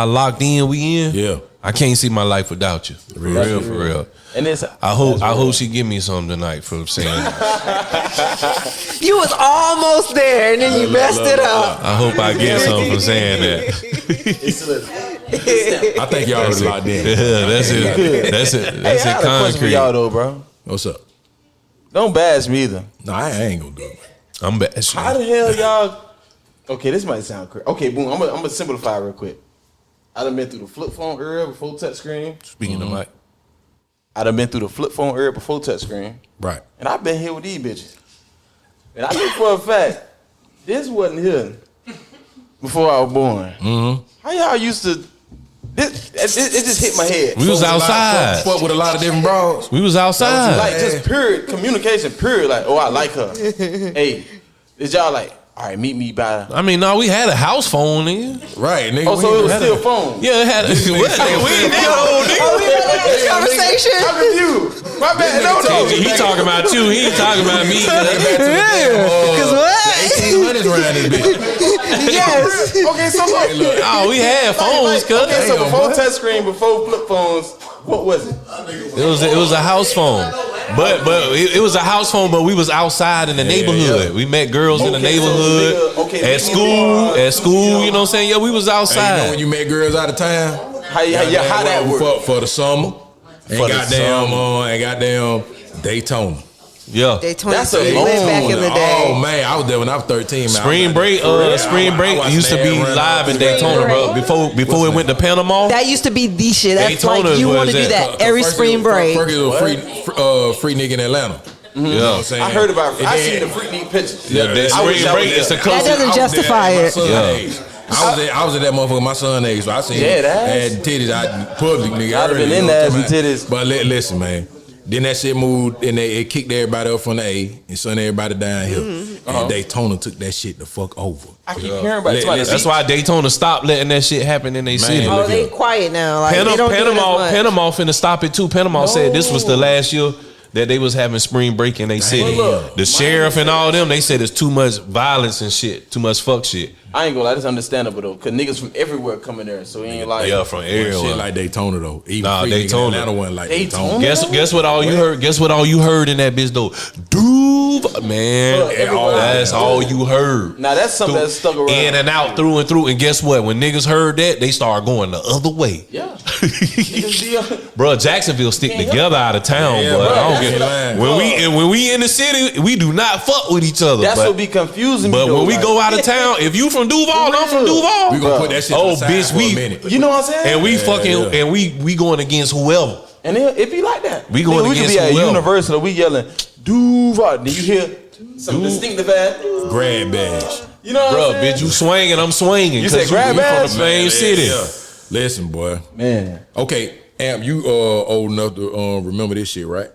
locked in we in? Yeah. I can't see my life without you. For real. And it's I hope she give me something tonight for saying that. You was almost there, and then you messed it up. I hope I get something for saying that. I think y'all already locked in. Yeah, that's it. That's it. Hey, That's I it. had a question for Concrete. y'all though, bro. What's up? Don't bash me either. No, I ain't gonna do it. I'm bad. How the hell y'all? Okay, this might sound crazy. Okay, boom. I'm gonna simplify real quick. I done been through the flip phone era before touchscreen. Speaking of Mike. I done been through the flip phone era before touchscreen. Right. And I've been here with these bitches. And I know for a fact, this wasn't here before I was born. Mm-hmm. How y'all used to? It just hit my head. We was outside. Fuck with a lot of different bros. We was outside. Like just period communication. Period. Like, oh, I like her. Hey, is y'all like? All right, meet me by. I mean, no, we had a house phone, nigga. Right, nigga. Oh, so it was had still phone. Yeah, it had a. We ain't that old, nigga. Oh, we had this conversation. I'm confused. My bad. No. He talking about you. He ain't talking about me. Cause what? 1800s around this bitch. Yes. Okay, so look. Oh, we had phones, cuz. Okay, so before touchscreen, before flip phones, what was it? It was a house phone. But it was a house phone, but we was outside in the neighborhood. yeah. We met girls in the Okay, so neighborhood. nigga, okay, at school, you know what I'm saying? Yeah, we was Hey, you know outside. when you met girls out of town? How that work? For the summer. And For the goddamn Daytona. Yeah. Daytona That's used to be a lit long back in the one. day. Oh man, I was there when I was 13, man. Spring break used to be live in Daytona, bro. Before it went to Panama. That used to be the shit. That's Daytona like you was want to do that. that every spring break. First it was free nigga in Atlanta. You know what I'm saying? I heard about it. And I then- seen the freak neat pictures. Yeah, that I wish spring I was break is the there. That closest. doesn't justify it. I was at that motherfucker my son age, so I seen Yeah, had titties out public, nigga. I'd have been early, in you know there what I'm as talking titties. about? But listen, man. Then that shit moved and it kicked everybody up from the A and sent everybody down here. And Daytona took that shit the fuck over. I keep hearing about it. That's why Daytona stopped letting that shit happen in their city. Oh, they quiet now. Like, they don't do it as much. Panama finna stop it too. Panama said this was the last year that they was having spring break in their city. The sheriff and all them, they said it's too much violence and shit, too much fuck shit. I ain't gonna lie, that's understandable though, cause niggas from everywhere coming there, so it ain't like from everywhere. Shit like Daytona though. Even Daytona. Atlanta wasn't like Daytona. Guess what all you heard? Guess what all you heard in that bitch though? Dude, man, that's all you heard. Now that's something that's stuck around. In and out, through and through. And guess what? When niggas heard that, they started going the other way. Yeah. Bro, Jacksonville stick together out of town, bro. I don't get when we in the city, we do not fuck with each other. That's what be confusing me. But when we go out of town, if you from Duval, I'm from Duval. We gonna put that shit aside for a minute. You know what I'm saying? And we fucking and we going against whoever. And it be like that. We going we against could be whoever. at Universal, we yelling Duval. Then you hear some distinctive ass grad badge. You know what Bro, I'm saying? bitch, you swinging, I'm swinging. You said grab we badge? from the same city. Yeah. Listen, boy. Man. Okay, Amp, you old enough to remember this shit, right?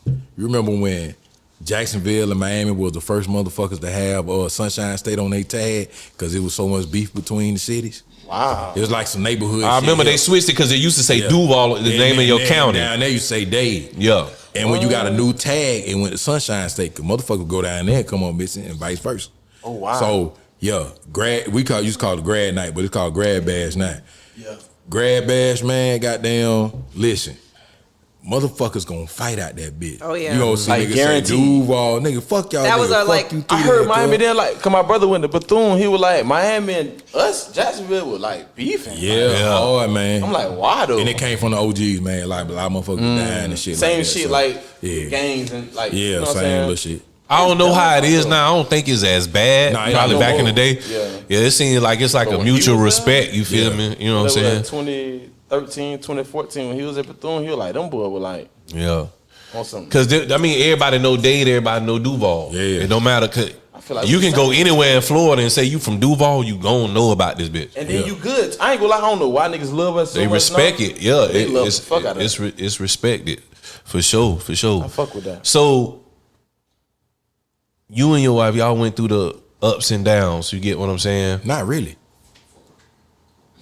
You remember when Jacksonville and Miami was the first motherfuckers to have Sunshine State on their tag because it was so much beef between the cities? Wow. It was like some neighborhood I shit. remember they switched it because they used to say Duval, the name of your county. Down there you say Dade. Yeah. And when you got a new tag, it went to Sunshine State because motherfuckers go down there and come on missing and vice versa. Oh, wow. So, yeah, used to call it grad night, but it's called grad bash night. Yeah. Grad bash, man, goddamn, listen. Motherfuckers gonna fight out that bitch. Oh, yeah. You gonna see Like niggas guaranteed. say Duval, nigga, fuck y'all. That nigga, was our, fuck like- you I through heard that, Miami cuz. then, like, cause my brother went to Bethune, he was like, Miami and us, Jacksonville, was like beefing. Yeah, hard, man. I'm like, why though? And it came from the OGs, man. Like a lot of motherfuckers dying and shit. Same like that, shit, so. like Yeah. gangs and like, Yeah, you know what I'm same saying? little shit. I don't know how it is now. I don't think it's as bad. Nah, it Probably ain't back no in the day. Yeah. It seems like it's like But a when he mutual was respect. You feel me? You know what I'm saying? 2013, 2014, when he was at Bethune, he was like, them boys were like, Yeah. on something. Cause everybody know Dade, everybody know Duval. Yeah. It don't matter. Cause I feel like you we can go same. anywhere in Florida and say you from Duval, you gon' know about this bitch. And then you good. I ain't gonna lie, I don't know why niggas love us so They much respect now. it. Yeah, They love the fuck out of it's it. it's respected for sure. I fuck with that. So you and your wife, y'all went through the ups and downs. You get what I'm saying? Not really.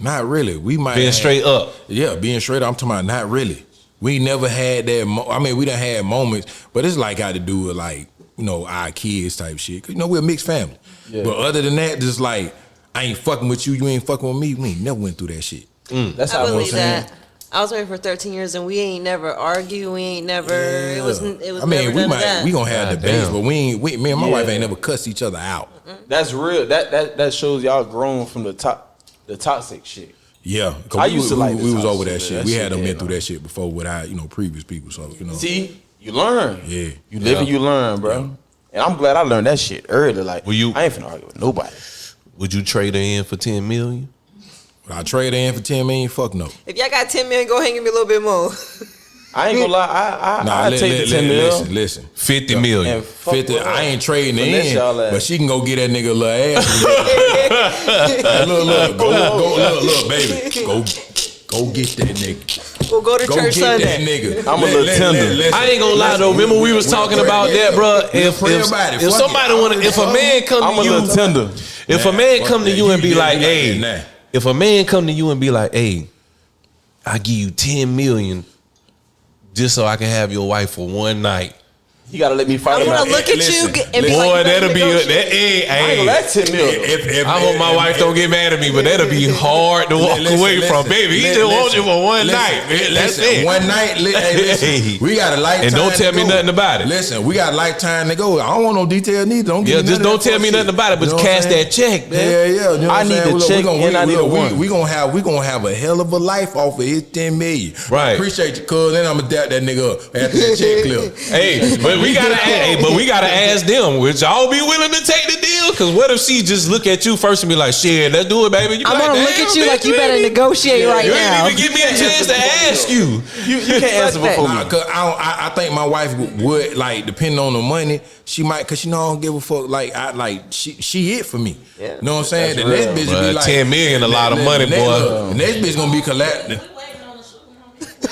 Not really. We might Being have- straight up. Yeah, being straight up. I'm talking about not really. We never had that. I mean, we done had moments, but it's like got to do with like, you know, our kids type shit. 'Cause, you know, we're a mixed family. Yeah. But other than that, just like, I ain't fucking with you, you ain't fucking with me. We ain't never went through that shit. That's I how I'm believe saying. that. I was married for 13 years and we ain't never argue. We ain't never. It was. I mean, never none of we that. gonna have God debates, damn. but me and my Yeah. wife ain't never cussed each other out. That's real. That shows y'all grown from the toxic shit. Yeah, 'cause I we used to was- like we this was type over of that shit. shit. That We shit had them been dead, through man. that shit before with our, previous people. So you know, See, you learn. Yeah. You live and you learn, bro. And I'm glad I learned that shit early. Like, Will you- I ain't finna argue with nobody. Would you trade her in for 10 million? Would I trade her in for 10 million? Fuck no. If y'all got 10 million, go ahead and give me a little bit more. I ain't gonna lie. I take the 10 mil. Listen. 50 million. And fuck 50. with her. I ain't trading Finesse in, y'all ass. but she can go get that nigga a little ass. Look, baby. Go get that nigga. We'll go to Go church get that Sunday. nigga. I'm a little tender. listen. I ain't gonna lie though. Remember we was talking about that, bro. If somebody wanna, if a man come I'm to a you, little tender. if a man come to you and be like, hey, hey, if a man come to you and be like, hey, I give you 10 million just so I can have your wife for one night. You gotta let me fight I'm him gonna out. look at listen, you and be Boy, like, that'll be negotiate. that. I ain't Hey, gonna let 10 mil. I hope my wife don't get mad at me, but that'll be hard to walk away from, baby. He just wants you for one night. Man. That's it. One night. Hey, listen, we got a lifetime. And don't tell to me go. nothing about it. Listen, we got a lifetime to go. I don't want no detail neither. Don't give Yeah, me just none don't of that tell me fuck nothing shit. about it, but You know what cash I'm saying? that check, man. Yeah. You know I what I'm need saying? the Look, check and I need a one. We gonna have a hell of a life off of his 10 million. Right. I appreciate you, cuz. Then I'ma dap that nigga up after that check clear. Hey, but we gotta ask them, would y'all be willing to take the deal? Cause what if she just look at you first and be like, shit, let's do it, baby. You be I'm like, gonna look "Damn, at you bitch, like you better negotiate right You now. ain't even give me a chance to ask you. You can't answer that. before me. Nah, cause I think my wife would like, depending on the money, she might, cause she know I don't give a fuck. Like she it for me. Yeah. You know what I'm saying? The That's next bitch real. be Bruh, like 10 million a lot of money, boy. The next bitch gonna be collecting.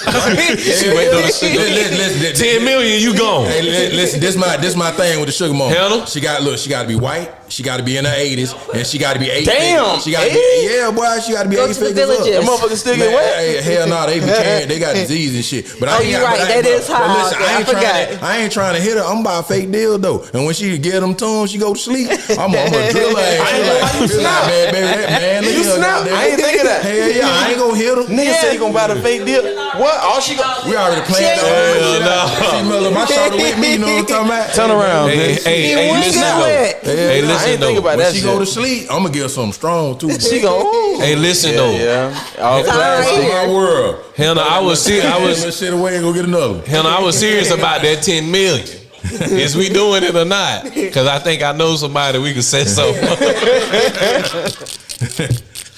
She wait till the sugar. 10 million, you gone. Hey, listen, this my thing with the sugar mama. Hannah? She got to be white. She got to be in her 80s, and she got to be 8. Damn, she got to be She got to be Go 8 to the figures up. villages. That motherfucker still get wet. Hey, hell no, they be carrying, they got disease and shit. But you're right. That is hard. Listen, Okay, I ain't trying to hit her. I'm about a fake deal though. And when she get them tunes, she go to sleep. I'm gonna drill her ass. I ain't gonna lie, you snap. Man, You snap. I ain't think of that. Hell yeah, I ain't gonna hit her. Nigga say he gonna buy the fake deal. What? All she got? We already playing that. She mother, my shorty with me. You know what I'm talking about? Turn around, Hey, bitch. hey, listen though. Hey, I listen ain't think though. about When that she shit. go to sleep, I'm gonna give her something strong too. She go. Hey, listen though. Yeah. All plastic. In my world. Hell no, I was This shit away and go get another one. Hell no, I was serious about that 10 million. Is we doing it or not? Because I think I know somebody we can say something.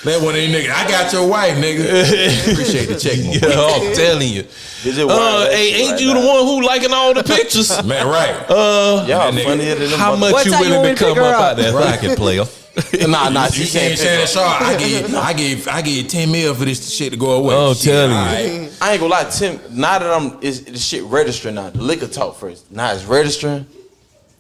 That one ain't nigga. I got your wife, nigga. Appreciate the check, man. Yeah, I'm telling you. Hey, ain't you the one who liking all the pictures? Man, right. Y'all funnier than them. How much What you time you willing want to me to come pick her up up? out that pocket, player? Nah, You can't say that sharp. I give 10 mil for this shit to go away. Oh, Shit, telling you. alright. I ain't gonna lie, Tim. Now that the shit registering now. The liquor talk first. Now it's registering.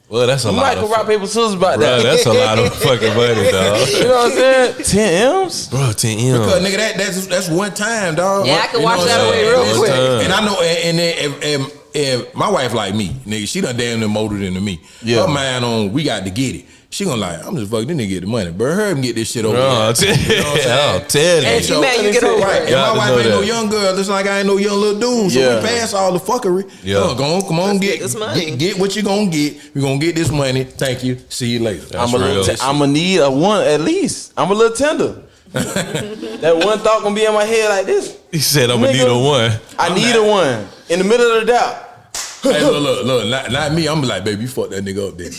Well, that's a You lot might of go rock paper scissors about Bro, that. that's a lot of fucking money, dog. You know what I'm saying? 10 M's. Bro, 10 Because M. nigga, that's one time, dog. Yeah, I can You wash know that what I'm away saying? real quick. And I know, and then if my wife like me, nigga, she done damn near molded into me. Yeah. Her mind on, we got to get it. She gonna like, I'm just fucking this nigga get the money, bro. Her and get this shit over. Bro, there. You know what I'm saying? I'll tell you. And she mad you get over Right. it. And Got my to wife know ain't no that. young girl, just like I ain't no young little dude. So Yeah. we pass all the fuckery. Yeah. Come on, Let's get get this money. Get what you gonna get. We gonna get this money. Thank you. See you later. That's I'm real. gonna need a one at least. I'm a little tender. That one thought gonna be in my head like this. He said I'm gonna Nigga. need a one. I need a one in the middle of the doubt. Hey, look, not me. I'm like, baby, you fuck that nigga up, then.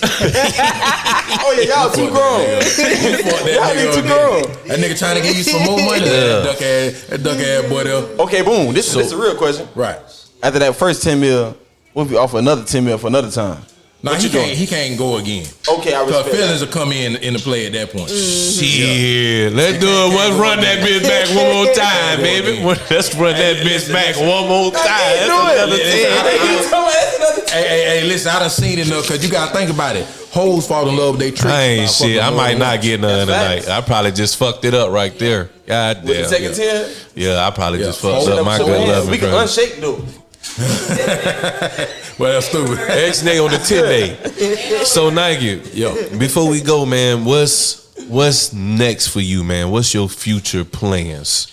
Oh yeah, y'all too grown. You fuck that Y'all nigga be up, too then. grown. That nigga trying to give you some more money. That duck ass boy there. Okay, boom. This is a real question. Right. After that first 10 mil, what if we offer another 10 mil for another time? Nah, What he you doing? can't go again. Okay, I Cause respect feelings that. will come in the play at that point. Shit, let's do it. Let's run that bitch back one more time, baby. Let's run that bitch back one more time. That's another 10. Hey, listen, I done seen it enough because you gotta think about it. Hoes fall in love with they tricks. I ain't shit. I might not get none That's tonight. I probably just fucked it up right there. God With the damn. second 10, Yeah, I probably just Yeah. fucked up my good loving we can friend. unshake though. Well, that's stupid. X day on the 10 day. So Nike, Yo. before we go, man, what's next for you, man? What's your future plans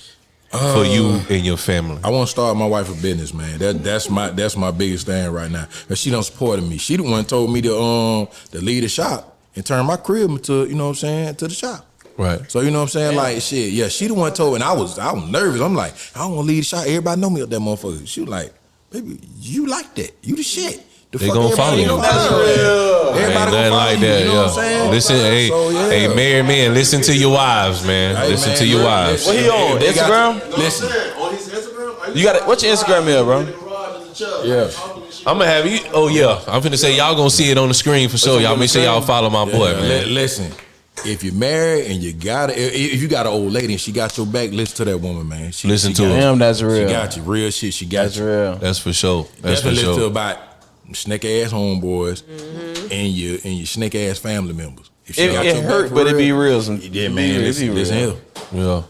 for you and your family? I want to start my wife a business, man. That's my biggest thing right now. Cause she done supported me. She the one told me to lead a shop and turn my crib into, you know what I'm saying, to the shop. Right. So you know what I'm saying? Like shit, yeah, she the one told me, and I was nervous. I'm like, I don't want to lead the shop. Everybody know me up that motherfucker. She was like, baby, you like that. You the shit. The They fuck gonna follow everybody you. gonna That's follow you. real. Everybody Ain't gonna nothing follow like you, that, you know what I'm saying? Listen, hey, So, yeah. hey, married men, listen to your wives, man. Hey, listen man, to your look, wives. What he on? They got- Instagram? Listen, On his Instagram? You got it. What's your Instagram here, bro? yeah. I'm gonna have you. Oh yeah, I'm finna say y'all gonna see it on the screen for sure. Y'all make sure y'all follow my boy, Yeah, man. Listen, if you're married and if you got an old lady and she got your back, listen to that woman, man. Listen she to got her. you. Damn, that's real. She got you. Real shit. She got That's you. real. That's for sure. That's for Definitely listen to sure. about snake ass homeboys and your snake ass family members. If she got It your back hurt, for but it be real, real. yeah, man. Listen here. Yeah.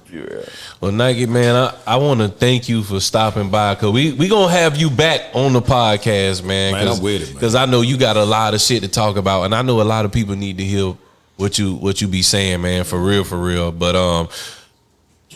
Well, Nike, man, I want to thank you for stopping by because we gonna have you back on the podcast, man. Man, I'm with it, man. Because I know you got a lot of shit to talk about, and I know a lot of people need to hear what you be saying, man. For real. But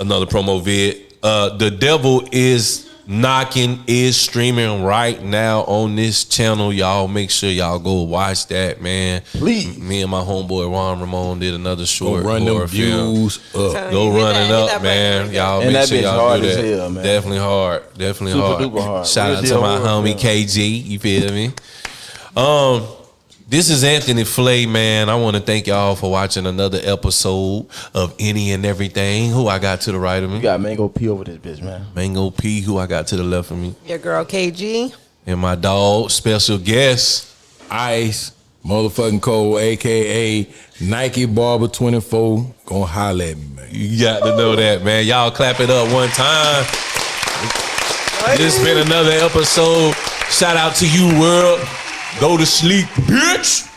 another promo vid. The Devil is Knocking is streaming right now on this channel. Y'all make sure y'all go watch that, man. Please. Me and my homeboy Juan Ramon did another Go short run horror them film. views up. Go Hit run that- it hit up, that man. button. Y'all And make that sure bitch y'all hard do as that. hell, man. Definitely hard. Super duper hard. Shout Real out to deal my horror homie film. KG. You feel me? This is Anthony Flay, man. I want to thank y'all for watching another episode of Any and Everything. Who I got to the right of me? You got Mango P over this bitch, man. Mango P, who I got to the left of me. Your girl KG. And my dog, special guest. Ice, motherfucking Cole, aka Nike Barber 24. Gonna holler at me, man. You got to know that, man. Y'all clap it up one time. This has been another episode. Shout out to you, world. Go to sleep, bitch.